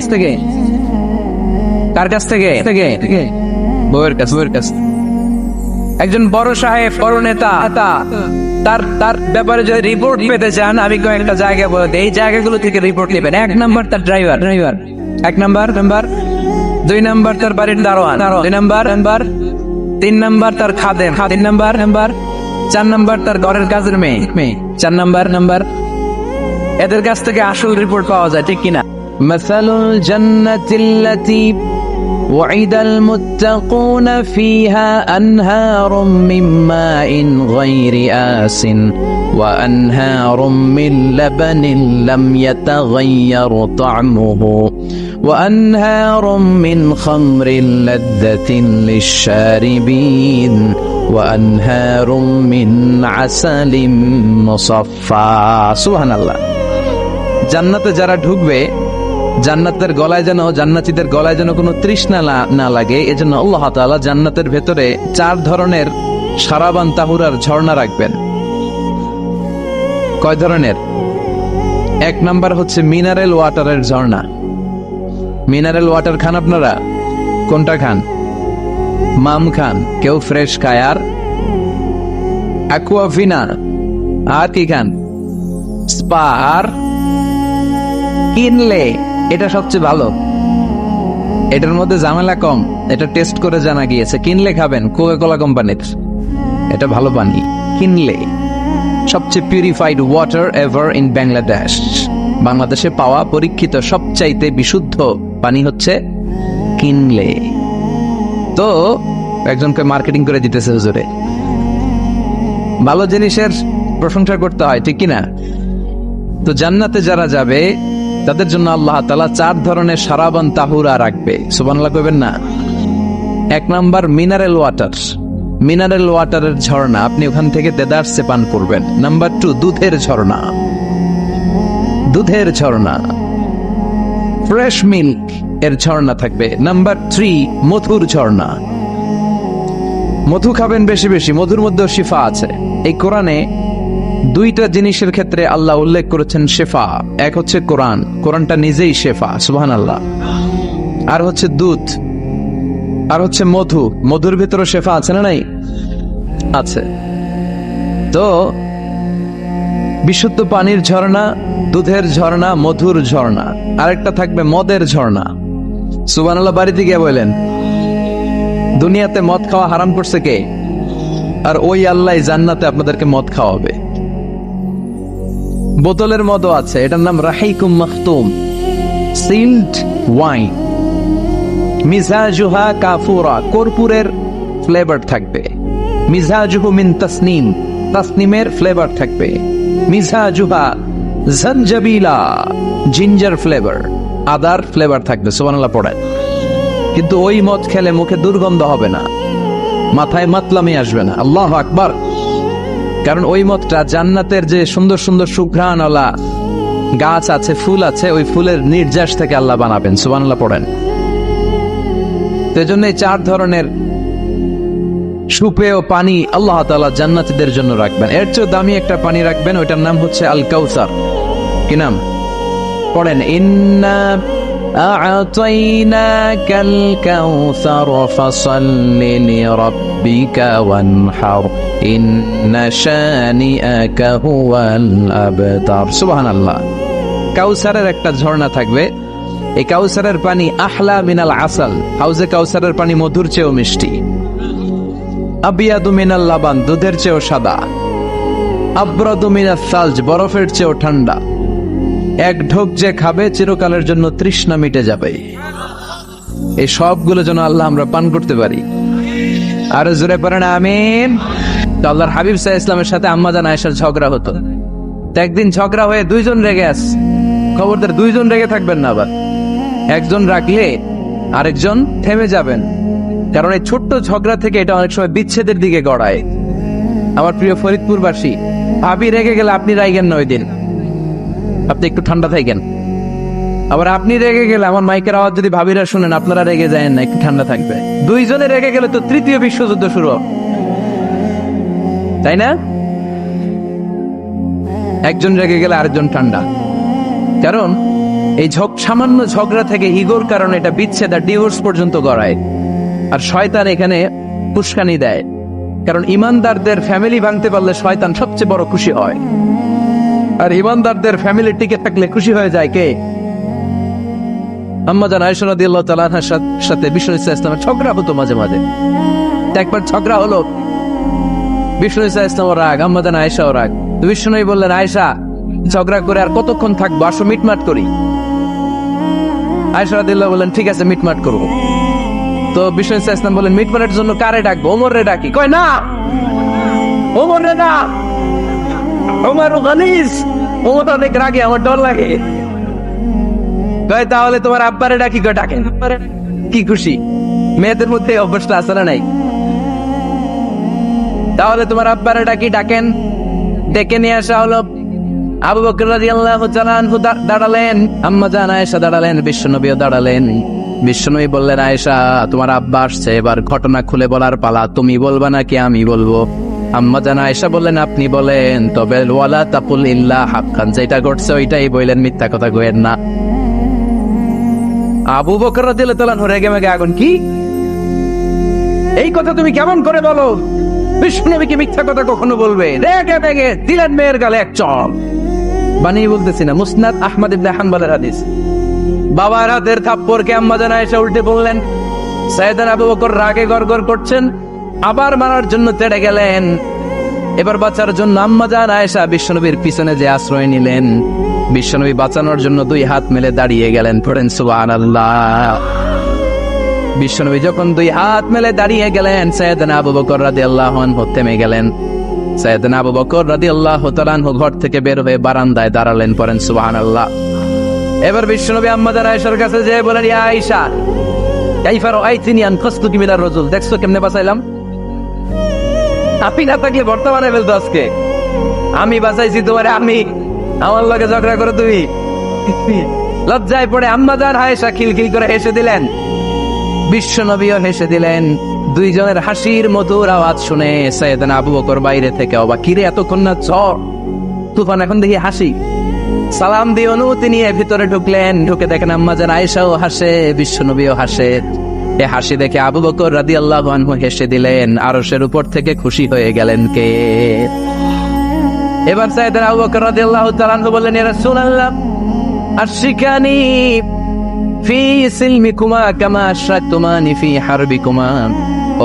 বউয়ের কাছে। একজন বড় সাহেব, বড় নেতা, তার ব্যাপারে যদি রিপোর্ট পেতে চান, আমি কয়েকটা জায়গা বলে দিই, এই জায়গাগুলো থেকে রিপোর্ট নেবেন। 1 নাম্বার তার ড্রাইভার, 1 নাম্বার। 2 নাম্বার তার বাড়ির দারোয়ান, 2 নাম্বার। 3 নাম্বার তার খাদেম, 3 নাম্বার। 4 নাম্বার তার ঘরের কাজের মেয়ে, 4 নাম্বার। এদের কাছ থেকে আসল রিপোর্ট পাওয়া যায়, ঠিক কিনা? মাসালুল জান্নাতিল্লাতী وعد المتقون فيها أنهار من ماء غير آس وأنهار من لبن لم يتغير طعمه وأنهار من خمر لذة للشاربين وأنهار من عسل مصفى سبحان الله জান্নাতে যারা ঢুকবে, জান্নাতের গলায় যেন, জান্নাতীদের গলায় যেন কোনো তৃষ্ণা না লাগে, এজন্য আল্লাহ তাআলা জান্নাতের ভেতরে 4 ধরনের সারাবান তাহুরার ঝর্ণা রাখবেন। কয় ধরনের? 1 নাম্বার হচ্ছে মিনারেল ওয়াটারের ঝর্ণা। মিনারেল ওয়াটার খান আপনারা? কোনটা খান? মাম খান, কেউ ফ্রেশ খায়, আর অ্যাকুয়াফিনা, আর কি খান? স্পা, আর কিনলে। এটা সবচেয়ে ভালো, এটার মধ্যে ঝামেলা কম, এটা টেস্ট করে জানা গিয়েছে। কিনলে খাবেন, কোকা-কোলা কোম্পানির, এটা ভালো পানি। কিনলে সবচেয়ে purified water ever in Bangladesh. বাংলাদেশে পাওয়া পরীক্ষিত সবচাইতে বিশুদ্ধ পানি হচ্ছে কিনলে। তো একজনকে মার্কেটিং করে দিতেছে হুজুরে। ভালো জিনিসের প্রশংসা করতে হয়, ঠিক কিনা? তো জান্নাতে যারা যাবে তাদের জন্য আল্লাহ তাআলা 4 ধরনের সারাবান তাহুরা রাখবে। সুবহানাল্লাহ কইবেন না? 1 নাম্বার মিনারেল ওয়াটার, মিনারেল ওয়াটারের ঝর্ণা, আপনি ওখান থেকে দেদারসে পান করবেন। নাম্বার 2 দুধের ঝর্ণা, ফ্রেশ মিল্ক এর ঝর্ণা থাকবে। নাম্বার 3 মধুর ঝর্ণা, মধু খাবেন বেশি বেশি, মধুর মধ্যেও শিফা আছে। এই কোরআনে 2টা জিনিসের ক্ষেত্রে আল্লাহ উল্লেখ করেছেন শেফা। এক হচ্ছে কোরআনটা নিজেই শেফা, সুবহানাল্লাহ। আর হচ্ছে দুধ, আর হচ্ছে মধু। মধুর ভিতরে শেফা আছে না নাই? আছে। তো বিশুদ্ধ পানির ঝর্ণা, দুধের ঝর্ণা, মধুর ঝর্ণা। আরেকটা থাকবে মদের ঝর্ণা। সুবহানাল্লাহ বাড়িতে গিয়ে বলেন, দুনিয়াতে মদ খাওয়া হারাম করছে কে? আর ওই আল্লাহ জান্নাতে আপনাদেরকে মদ খাওয়াবে। বোতলের মদও আছে, এটার নাম রাহিকুম মাখতুম, সিল্ড ওয়াইন। মিজাজুহা কাফুরা, কর্পূরের ফ্লেভার থাকবে। মিজাজুহু মিন তাসনিম, তাসনিমের ফ্লেভার থাকবে। মিজাজুহা জানজাবিলা, জিঞ্জার ফ্লেভার, আদার ফ্লেভার থাকবে। সুবহানাল্লাহ পড়েন। কিন্তু ওই মদ খেলে মুখে দুর্গন্ধ হবে না, মাথায় মাতলামি আসবে না। আল্লাহু আকবার। কারণ ওই মদটা জান্নাতের যে সুন্দর সুন্দর সুঘ্রাণওয়ালা গাছ আছে, ফুল আছে, ওই ফুলের নির্যাস থেকে আল্লাহ বানাবেন। সুবহানাল্লাহ পড়েন। তো এজন্য এই 4 ধরনের সুপেয় পানি আল্লাহ তাআলা জান্নাতীদের জন্য রাখবেন। এর চেয়ে দামি একটা পানি রাখবেন, ওইটার নাম হচ্ছে আল কাউসার। কি নাম? পড়েন, ইন্না আ'তাইনাকাল কাউসার ফাসাল্লি লিরাব্বিকা ওয়ানহার ইন্না শানিআকা হুয়াল আবতার। সুবহানাল্লাহ। কাউসারের একটা ঝর্ণা থাকবে, এই কাউসারের পানি আহলা মিনাল আসাল, হাউজে কাউসারের পানি মধুর চেয়েও মিষ্টি। আবিয়াদু মিনাল লাবান, দুধের চেয়েও সাদা। আবরাদু মিনাস সালজ, বরফের চেয়েও ঠান্ডা। এক ঢোক যে খাবে চিরকালের জন্য তৃষ্ণা মিটে যাবে। এই সবগুলো যেন আল্লাহ আমরা পান করতে পারি। আর জোরে পড়েন আমিন। তো আল্লাহর হাবিব সাল্লাল্লাহু আলাইহি ওয়াসাল্লামের সাথে আম্মা জান আয়েশার ঝগড়া হতো। তো একদিন ঝগড়া হয়ে 2 জন রেগে আছে। খবরদার 2 জন রেগে থাকবেন না, আবার একজন রাগলে আরেকজন থেমে যাবেন। কারণ এই ছোট্ট ঝগড়া থেকে এটা অনেক সময় বিচ্ছেদের দিকে গড়ায়। আমার প্রিয় ফরিদপুরবাসী, ভাবি রেগে গেলে আপনি রাইগেন না, ওই দিন আপনি একটু ঠান্ডা থাকেন। আবার আপনি রেগে গেলে আমার মাইকের আওয়াজ যদি ভাবিরা শুনেন, আপনারা রেগে যায় না, একটু ঠান্ডা থাকবে। 2 জনে রেগে গেলে তো 3য় বিশ্বযুদ্ধ শুরু হবে, তাই না? একজন রেগে গেলে আরেকজন ঠান্ডা। কারণ এই সামান্য ঝগড়া থেকে ইগোর কারণে এটা বিচ্ছেদ আর ডিভোর্স পর্যন্ত গড়ায়। আর শয়তান এখানে উস্কানি দেয়। কারণ ইমানদারদের ফ্যামিলি ভাঙতে পারলে শয়তান সবচেয়ে বড় খুশি হয়। আর ইমানদারদের ফ্যামিলি টিকে থাকলে খুশি হয়ে যায় কে? আম্মা জান আয়েশা রাদিয়াল্লাহু তাআলা আনহার সাথে বিষ্ণু ইসলামের ঝগড়া হতো মাঝে মাঝে। একবার ঝগড়া হলো, বিষ্ণু ইসলাম রাগ, আম্মা জান আয়েশাও রাগ। বিষ্ণু বললেন, আয়েশা ঝগড়া করে আর কতক্ষণ থাকবো, আসো মিটমাট করি। আয়েশা রাদিয়াল্লাহু বললেন, ঠিক আছে মিটমাট করবো। তো বিষ্ণু ইসলাম বললেন, মিটমাটের জন্য কারে ডাকবো? ওমর রে ডাকি। কয় না, ওমর রে না, ওমর গালিজ, ওমর অনেক রাগে, আমার ডর লাগে। কয় তাহলে তোমার আব্বারে ডাকি। কয় ডাকেন। কি খুশি, মেয়েদের মধ্যে অভ্যাসটা আছে না নাই? তাহলে তোমার আব্বারে ডাকি, ডাকেন। ডেকে নিয়ে আসা হলো। আবু বকর রাদিয়াল্লাহু তাআলা আনহু দাঁড়ালেন, আম্মা জান আয়েশা দাঁড়ালেন, বিশ্বনবীও দাঁড়ালেন। বিশ্বনবী বললেন, আয়েশা তোমার আব্বা আসছে, এবার ঘটনা খুলে বলার পালা, তুমি বলবা নাকি আমি বলবো? আম্মা জান আয়েশা বললেন, আপনি বলেন, তবে ওয়ালা তাকুল ইল্লা হাক্কান, যেটা ঘটছে ওইটাই বললেন, মিথ্যা কথা কইেন না। আবু বকর রাদিয়াল্লাহু তাআলা রেগে মেগে আগুন, কি এই কথা তুমি কেমন করে বলো? বিশ্বনবীকে মিথ্যা কথা কখনো বলবে? রেগে মেগে দিলেন মেয়ের গালে এক চড়। বানিয়ে বলতেছি না, মুসনাদ আহমদ ইবনে হানবলের হাদিস। বাবার হাতের থাপ্পড়কে আম্মা জান আয়েশা উল্টে বললেন। সাইয়েদনা আবু বকর রাগে গড়গড় করছেন, আবার মারার জন্য তেড়ে গেলেন। এবার বাঁচার জন্য আম্মা জান আয়েশা বিশ্বনবীর পিছনে যে আশ্রয় নিলেন, বিশ্বনবী বাঁচানোর জন্য 2 হাত মেলে দাঁড়িয়ে গেলেন। পড়েন সুবহানাল্লাহ। বিশ্বনবী যখন 2 হাত মেলে দাঁড়িয়ে গেলেন, সাইয়েদনা আবু বকর রাদিয়াল্লাহু আনহু থেমে গেলেন। সাইয়েদনা আবু বকর রাদিয়াল্লাহু তাআলা আনহু ঘর থেকে বের হয়ে বারান্দায় দাঁড়ালেন। পড়েন সুবহানাল্লাহ। এবার বিশ্বনবী আম্মা জান আয়েশার কাছে যেয়ে বলেন, ইয়া আয়েশা কাইফা রাআইতিনি আনকাসতুকি মিনার রাজুল, দেখছো কেমনে বাঁচাইলাম? আপনি না থাকলে বর্তমানে ফেলতো আজকে। আমি বাঁচাইছি তোমারে, আমি আমার লগে ঝগড়া করো তুমি। লজ্জায় পড়ে আম্মা জান আয়েশা খিলখিল করে হেসে দিলেন, বিশ্বনবীও হেসে দিলেন। 2 জনের হাসির মধুর আওয়াজ শুনে সাইয়েদনা আবু বকর বাইরে থেকে অবাক, কিরে এতক্ষণ না ঝড় তুফান, এখন দেখি হাসি। সালাম দিয়ে অনুমতি নিয়ে ভিতরে ঢুকলেন। ঢুকে দেখেন আম্মা জান আয়েশাও হাসে, বিশ্বনবীও হাসে। এ হাসি দেখে আবু বকর রাদিয়াল্লাহু আনহু হেসে দিলেন। আরশের উপর থেকে খুশি হয়ে গেলেন কে? এবার সাইয়েদনা আবু বকর রাদিয়াল্লাহু তাআলা আনহু বললেন, ইয়া রাসূলুল্লাহ আশরিকানি ফি সিলমিকুমা কামা আশরাকতুমানি ফি হারবিকুমা।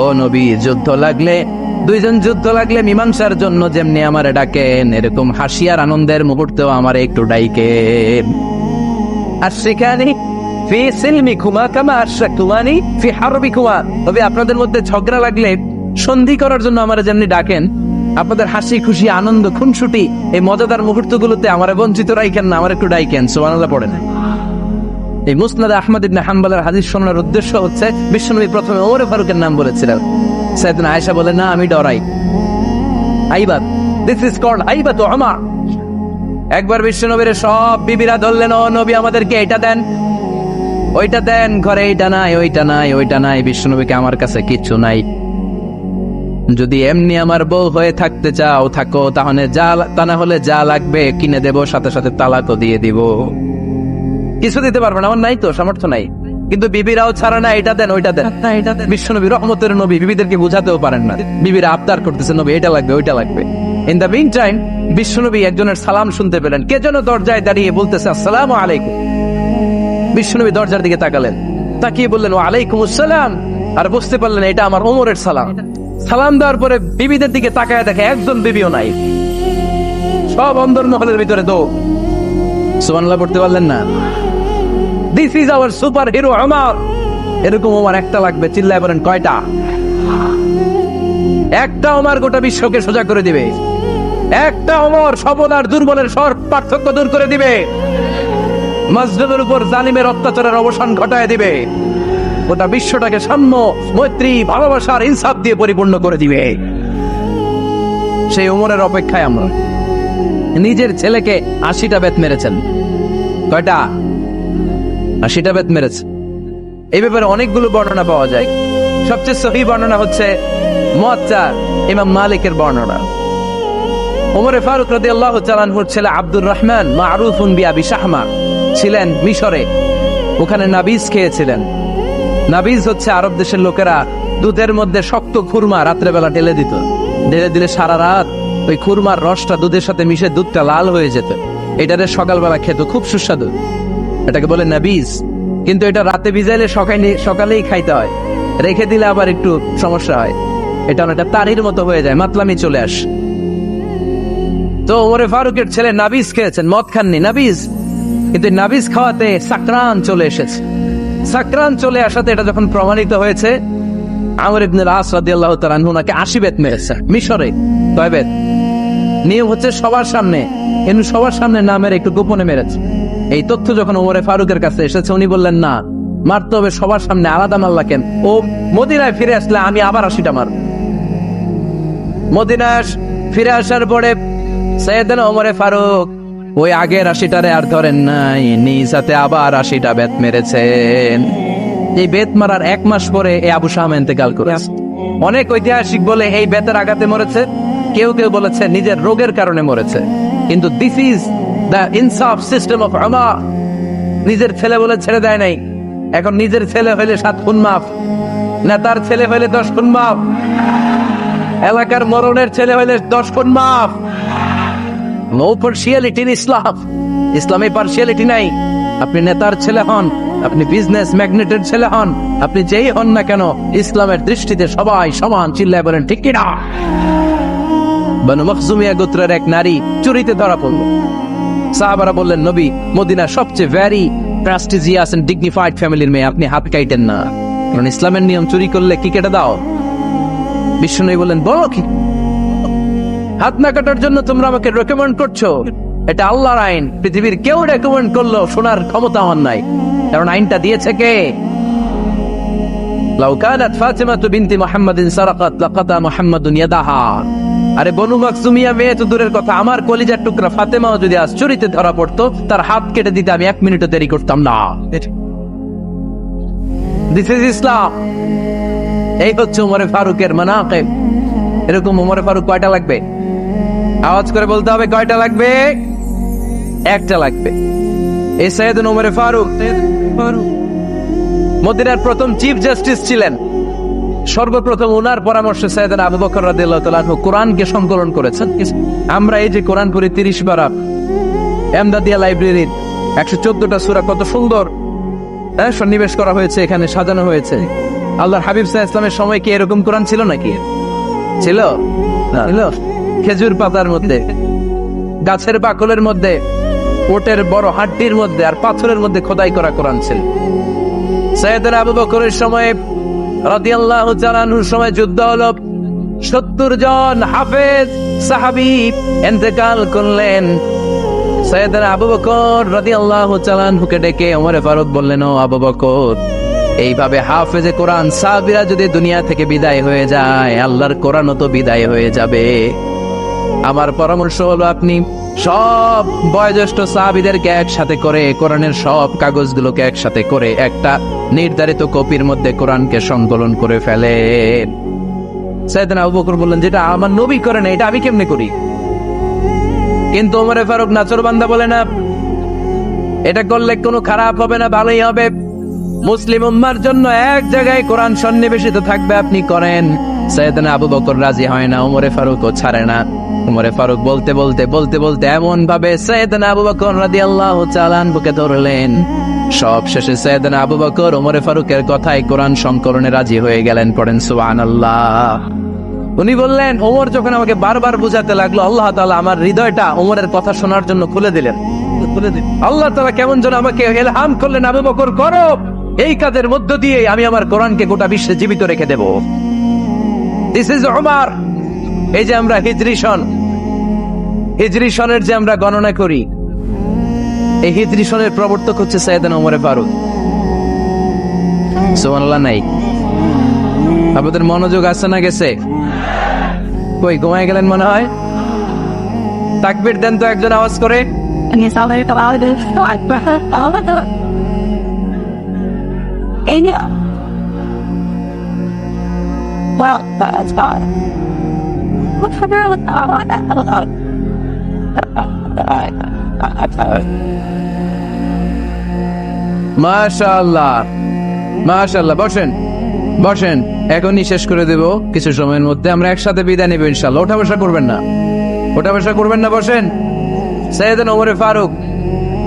ও নবী, যুদ্ধ লাগলে, 2 জন যুদ্ধ লাগলে মীমাংসার জন্য যেমনি আমারে ডাকেন, এরকম হাসি আর আনন্দের মুহূর্তেও আমারে একটু ডাইকেন। আশরিকানি ফি সিলমিকুমা কামা আশরাকতুমানি ফি হারবিকুমা। তবে আপনাদের মধ্যে ঝগড়া লাগলে সন্ধি করার জন্য আমারে যেমনি ডাকেন, আপনাদের হাসি খুশি আনন্দ খুনসুটি এই মজাদার মুহূর্তগুলোতে আমারে বঞ্চিত রাখেন না, আমার একটু ডাইকেন। সুবহানাল্লাহ পড়েন। এই মুসনাদ আহমদ ইবনে হাম্বলের হাদিস শোনার উদ্দেশ্য হচ্ছে বিশ্বনবী প্রথমে ওমর ফারুকের নাম বলেছিলেন। সাইয়েদনা আয়েশা বলে না, আমি ডরাই। আইবাত, দিস ইজ কল্ড আইবাত ওমর। একবার বিশ্বনবীর সব বিবিরা ধরলেন, ও নবী আমাদেরকে এটা দেন, ওইটা দেন, ঘরে এইটা নাই, ওইটা নাই, ওইটা নাই। বিশ্বনবীকে আমার কাছে কিচ্ছু নাই, যদি এমনি আমার বউ হয়ে থাকতে চাও থাকো, তাহলে তা না হলে যা লাগবে কিনে দেব, সাথে সাথে তালাকও দিয়ে দিব। কিছু দিতে পারবো না, আমার নাই তো, সামর্থ্য নাই। কিন্তু বিবিরাও ছাড়া না, এটা দেন, ওইটা দেন, না এটা দেন। বিশ্বনবী রহমতের নবী, বিবিদেরকে বুঝাতেও পারেন না, বিবিরা আবদার করতেছে নবী এটা লাগবে, ওইটা লাগবে। ইন দ্য মিন টাইম বিশ্বনবী একজনের সালাম শুনতে পেলেন, কে যেন দরজায় দাঁড়িয়ে বলতেছে আসসালামু আলাইকুম। বিশ্বনবী দরজার দিকে তাকালেন, তাকিয়ে বললেন ওয়ালাইকুম আসসালাম, আর বুঝতে পারলেন এটা আমার ওমরের সালাম। সালাম দেওয়ার পরে বিবিদের দিকে তাকায় দেখে একজন বিবিও নাই, সব অন্দর মহলের ভিতরে দো। সুবহানাল্লাহ পড়তে পারলেন না? This is our super hero Omar. এরকম ওমর একটা লাগবে, চিল্লায় বলেন কয়টা? একটা ওমর গোটা বিশ্বকে সোজা করে দিবে। একটা ওমর সবল আর দুর্বলের সব পার্থক্য দূর করে দিবে, মসজিদের উপর জালিমের অত্যাচারের অবসান ঘটায় দিবে, গোটা বিশ্বটাকে সাম্য, মৈত্রী, ভালোবাসার ইনসাফ দিয়ে পরিপূর্ণ করে দিবে। সেই ওমরের অপেক্ষায় আমরা। নিজের ছেলেকে 80টা বেত মেরেছেন। কয়টা? 80টা বেত মেরেছে। এই ব্যাপারে অনেকগুলো বর্ণনা পাওয়া যায়। সবচেয়ে সহিহ বর্ণনা হচ্ছে মুয়াত্তা ইমাম মালিকের বর্ণনা। ওমর ফারুক রাদিয়াল্লাহু তাআলা আনহুর ছেলে আব্দুর রহমান মারুফুন বিআবি শাহমা ছিলেন মিশরে, ওখানে নাবিজ খেয়েছিলেন। নাবিজ হচ্ছে আরব দেশের লোকেরা দুধের মধ্যে শক্ত খুরমা রাত্রেবেলা ঢেলে দিত, ঢেলে দিলে সারা রাত ওই খুরমার রসটা দুধের সাথে মিশে দুধটা লাল হয়ে যেত। এটারে সকালবেলা খেত, খুব সুস্বাদু, এটাকে বলে নাবিজ। কিন্তু এটা রাতে ভিজাইলে সকালেই খাইতে হয়, রেখে দিলে আবার একটু সমস্যা হয়, এটা অনেকটা তারির মতো হয়ে যায়, মাতলামি চলে আস। তো ওমরে ফারুকের ছেলে নাবিজ খেয়েছেন, মদ খাননি, নাবিজ। কিন্তু নাবিজ খাওয়াতে সাকরান চলে এসেছে। সাকরান চলে আসাতে এটা যখন প্রমাণিত হয়েছে, আমর ইবনে আস রাদিয়াল্লাহু তাআলা আনহু নাকি 80 বেত মেরেছে মিশরে। কয় বেত? নিয়ম হচ্ছে সবার সামনে, কিন্তু সবার সামনে না মেরে একটু গোপনে মেরেছে। এই তথ্য যখন ওমরে ফারুকের কাছে এসেছে, উনি বললেন না, মারতে হবে সবার সামনে, আলাদা মারলা কেন? ও মদিনায় ফিরে আসলে আমি আবার 80টা মারব। মদিনায় ফিরে আসার পরে সাইয়েদনা ওমরে ফারুক ওই আগের 80টারে আর ধরেন নাই, নিজ হাতে আবার 80টা বেত মেরেছেন। এই বেত মারার 1 মাস পরে এই আবু শামা ইন্তেকাল করেছে। অনেক ঐতিহাসিক বলে এই বেতের আঘাতে মরেছে, কেউ কেউ বলেছে নিজের রোগের কারণে মরেছে। কিন্তু দিস ইজ দ্য ইনসাফ সিস্টেম অফ ওমর। নিজের ছেলে বলে ছেড়ে দেয় নাই। এখন নিজের ছেলে হইলে 7 খুন মাফ, নেতার ছেলে হইলে 10 খুন মাফ, এলাকার মরণের ছেলে হইলে 10 খুন মাফ। নো পার্সিয়ালিটি ইন ইসলাম। ইসলামে পার্সিয়ালিটি নাই। আপনি নেতার ছেলে হন, আপনি বিজনেস ম্যাগনেটের ছেলে হন, আপনি যেই হন না কেন, ইসলামের দৃষ্টিতে সবাই সমান। চিল্লায় বলেন ঠিক কিনা? বনু মখজুমিয়া গোত্রের এক নারী চুরিতে ধরা পড়ল। সাহাবারা বললেন, নবী, মদিনা সবচেয়ে ভেরি প্রেস্টিজিয়াস এন্ড ডিগনিফাইড ফ্যামিলির মেয়ে, আপনি হাত কাটেন না, কারণ ইসলামের নিয়ম চুরি করলে কি কেটে দাও। বিশ্বনবী বললেন, বলো কি, হাত না কাটার জন্য তোমরা আমাকে রেকমেন্ড করছো? এটা আল্লাহর আইন, পৃথিবীর কেউ রেকমেন্ড করলো শোনার ক্ষমতা আমার নাই, কারণ আইনটা দিয়েছে কে? লাউ কানাত ফাতিমা বিনতি মুহাম্মাদিন সারাকাত লাকাতা মুহাম্মাদুন ইয়াদাহা। আরে বনু মাকসুমিয়া মেয়ে তো দূরের কথা, আমার কলিজার টুকরা ফাতেমাও যদি আজ চুরিতে ধরা পড়তো, তার হাত কেটে দিতে আমি 1 মিনিটও দেরি করতাম না। দিস ইজ ইসলাম। এই হচ্ছে ওমরে ফারুকের মানাকিব। এরকম ওমরে ফারুক কয়টা লাগবে? আওয়াজ করে বলতে হবে, কয়টা লাগবে? একটা লাগবে। এই সাইয়েদনা ওমরে ফারুক মদিনার প্রথম চিফ জাস্টিস ছিলেন। সর্বপ্রথম ওনার পরামর্শে সাইয়েদনা আবু বকর রাদিয়াল্লাহু তাআলা আনহু কোরআনকে সংকলন করেছেন। আমরা এই যে কোরআন পড়ি 30 পারা, এমদাদিয়া লাইব্রেরির 114টা সূরা, কত সুন্দর সন্নিবেশ করা হয়েছে, এখানে সাজানো হয়েছে। আল্লাহর হাবিব সাল্লাল্লাহু আলাইহি ওয়াসাল্লামের সময় কি এরকম কোরআন ছিল নাকি? ছিল? খেজুর পাতার মধ্যে, গাছের বাকলের মধ্যে, ওটের বড় হাড্ডির মধ্যে আর পাথরের মধ্যে খোদাই করা কোরআন ছিল। সাইয়েদনা আবু বকরের সময় রাদিয়াল্লাহু তাআলা আনহুর সময় যুদ্ধ হলো, 70 জন হাফেজ সাহাবী ইন্তেকাল করলেন। সাইয়েদনা আবু বকর রাদিয়াল্লাহু তাআলা আনহুকে ডেকে ওমর ফারুক বললেন, ও আবু বকর, এইভাবে হাফেজে কোরআন সাহাবীরা যদি দুনিয়া থেকে বিদায় হয়ে যায়, আল্লাহর কোরআনও তো বিদায় হয়ে যাবে। আমার পরামর্শ হলো আপনি সব বয়োজ্যেষ্ঠ সাহাবীদেরকে একসাথে করে কোরআনের সব কাগজগুলোকে একসাথে করে একটা নির্ধারিত কপির মধ্যে কোরআনকে সংকলন করে ফেলেন। সাইয়েদনা আবু বকর বললেন, যেটা আমার নবী করে না, এটা আমি কেমনে করি? কিন্তু ওমর ফারুক নাচরবান্দা বলে না, এটা করলে কোনো খারাপ হবে না, ভালোই হবে। মুসলিম উম্মার জন্য এক জায়গায় কোরআন সন্নিবেশিত থাকবে, আপনি করেন। সাইয়েদনা আবু বকর রাজি হয় না, ওমর ফারুকও ছাড়ে না। ওমর ফারুক বলতে বলতে বলতে বলতে এমন ভাবে সাইয়েদনা আবু বকর রাদিয়াল্লাহু তাআলা আনহুকে ধরলেন, সব শেষে সাইয়েদনা আবু বকর ওমর ফারুকের কথায় কোরআন সংকলনে রাজি হয়ে গেলেন। পড়েন সুবহানাল্লাহ। উনি বললেন, ওমর যখন আমাকে বারবার বুঝাতে লাগলো, আল্লাহ তাআলা আমার হৃদয়টা ওমরের কথা শোনার জন্য খুলে দিলেন। আল্লাহ তাআলা কেমন যেন আমাকে ইলহাম করলেন, আবু বকর করো, এই কাজের মধ্য দিয়ে আমি আমার কোরআনকে গোটা বিশ্বে জীবিত রেখে দেব। This is Umar. এই যে আমরা হিজরি সনের যে আমরা গণনা করি, এই হিজরি সনের প্রবর্তক হচ্ছে সাইয়েদনা ওমর ফারুক। সুবহানাল্লাহ নাই? আপনাদের মনোযোগ আছে না গেছে? কই ঘুমায় গেলেন মনে হয়? তাকবীর দেন তো একজন আওয়াজ করে। Well, that's God. What's the girl? মাশাআল্লাহ, মাশাআল্লাহ। বসেন বসেন, এখনই শেষ করে দেব কিছু সময়ের মধ্যে। আমরা একসাথে বিদায় নেব ইনশাআল্লাহ। ওঠা বসা করবেন না, ওঠা বসা করবেন না, বসেন। সাইয়েদনা ওমর ফারুক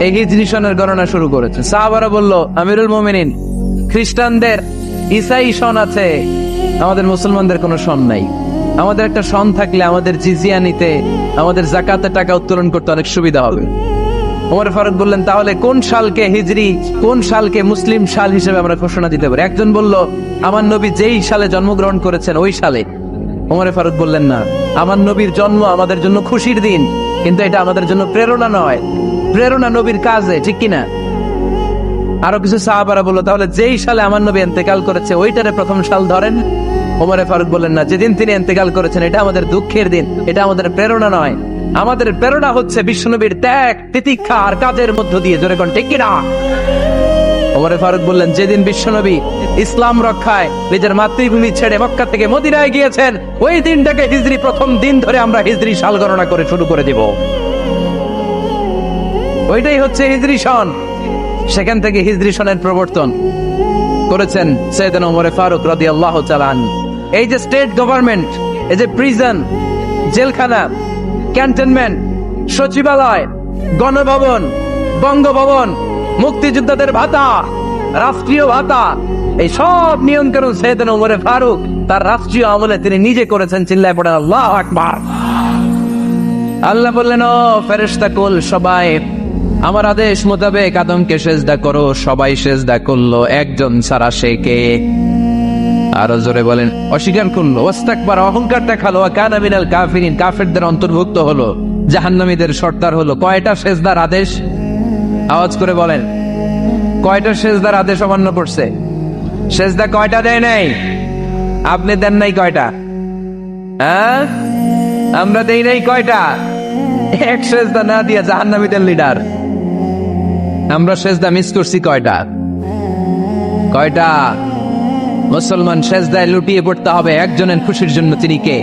এই হিজরি সনের গণনা শুরু করেছে। সাহাবারা বলল, আমিরুল মুমিনিন, খ্রিস্টানদের ঈসাই সন আছে, আমাদের মুসলমানদের কোনো সন নাই। আমাদের একটা সন থাকলে আমাদের জিজিয়া নিতে, আমাদের যাকাতের টাকা উত্তোলন করতে অনেক সুবিধা হবে। ওমর ফারুক বললেন, তাহলে কোন সালকে হিজরি, কোন সালকে মুসলিম সাল হিসেবে আমরা ঘোষণা দিতে পারি? একজন বলল, আমার নবী যেই সালে জন্মগ্রহণ করেছেন ওই সালে। ওমর ফারুক বললেন, না, আমার নবীর জন্ম আমাদের জন্য খুশির দিন, কিন্তু এটা আমাদের জন্য প্রেরণা নয়। প্রেরণা নবীর কাজে, ঠিক কিনা? আরো কিছু সাহাবারা বলল, তাহলে যেই সালে আমার নবী ইন্তেকাল করেছে ওইটারে প্রথম সাল ধরেন। ওমর ফারুক বললেন, না, যেদিন তিনি ইন্তেকাল করেছেন এটা আমাদের দুঃখের দিন, এটা আমাদের প্রেরণা নয়। আমাদের প্রেরণা হচ্ছে বিশ্বনবীর ত্যাগ, তিতিক্ষা আর কাজের মধ্য দিয়ে। জোরে কোন ঠিক কিনা? ওমর ফারুক বললেন, যেদিন বিশ্বনবী ইসলাম রক্ষায় নিজের মাতৃভূমি ছেড়ে মক্কা থেকে মদিনায় গিয়েছেন, ওই দিনটাকে হিজরি প্রথম দিন ধরে আমরা হিজরি সাল গণনা করে শুরু করে দিব। ওইটাই হচ্ছে হিজরি সন। সেখান থেকে হিজরি সনের প্রবর্তন করেছেন সাইয়েদনা ওমর ফারুক রাদিয়াল্লাহু তাআলা আনহু। এই যে স্টেট গভর্নমেন্ট, এই যে প্রিজন, জেলখানা, ক্যান্টনমেন্ট, সচিবালয়, গণভবন, বঙ্গভবন, মুক্তিযোদ্ধাদের ভাতা, রাষ্ট্রীয় ভাতা, এই সব নিয়ন্ত্রণ সাইয়েদনা ওমর ফারুক তার রাষ্ট্রীয় আমলে তিনি নিজে করেছেন। চিল্লায় পড়েন আল্লাহু আকবার। আল্লাহ বললেন, ও ফেরেশতা কুল, সবাই আমার আদেশ মোতাবেক আদমকে সেজদা করো। সবাই সেজদা করলো, একজন ছাড়া, সে কে? আরো জোরে বলেন। অস্বীকার করলো, ওয়াস্তাকবার, অহংকার দেখালো, কানা মিনাল কাফিরিন, কাফেরদের অন্তর্ভুক্ত হলো, জাহান্নামীদের সর্দার হলো। কয়টা সেজদার আদেশ? আওয়াজ করে বলেন, কয়টা সেজদার আদেশ অমান্য করছে? সেজদা কয়টা দেয় নাই? আপনি দেন নাই কয়টা? হ্যাঁ, আমরা দেই নাই কয়টা? এক সেজদা না দিয়া জাহান্নামীদের লিডার। আমরা সেজদা মিস করছি কয়টা? কয়টা? মুসলমান সেজদায় লুটিয়ে পড়তে হবে একজনের খুশির জন্য। তিনি কে?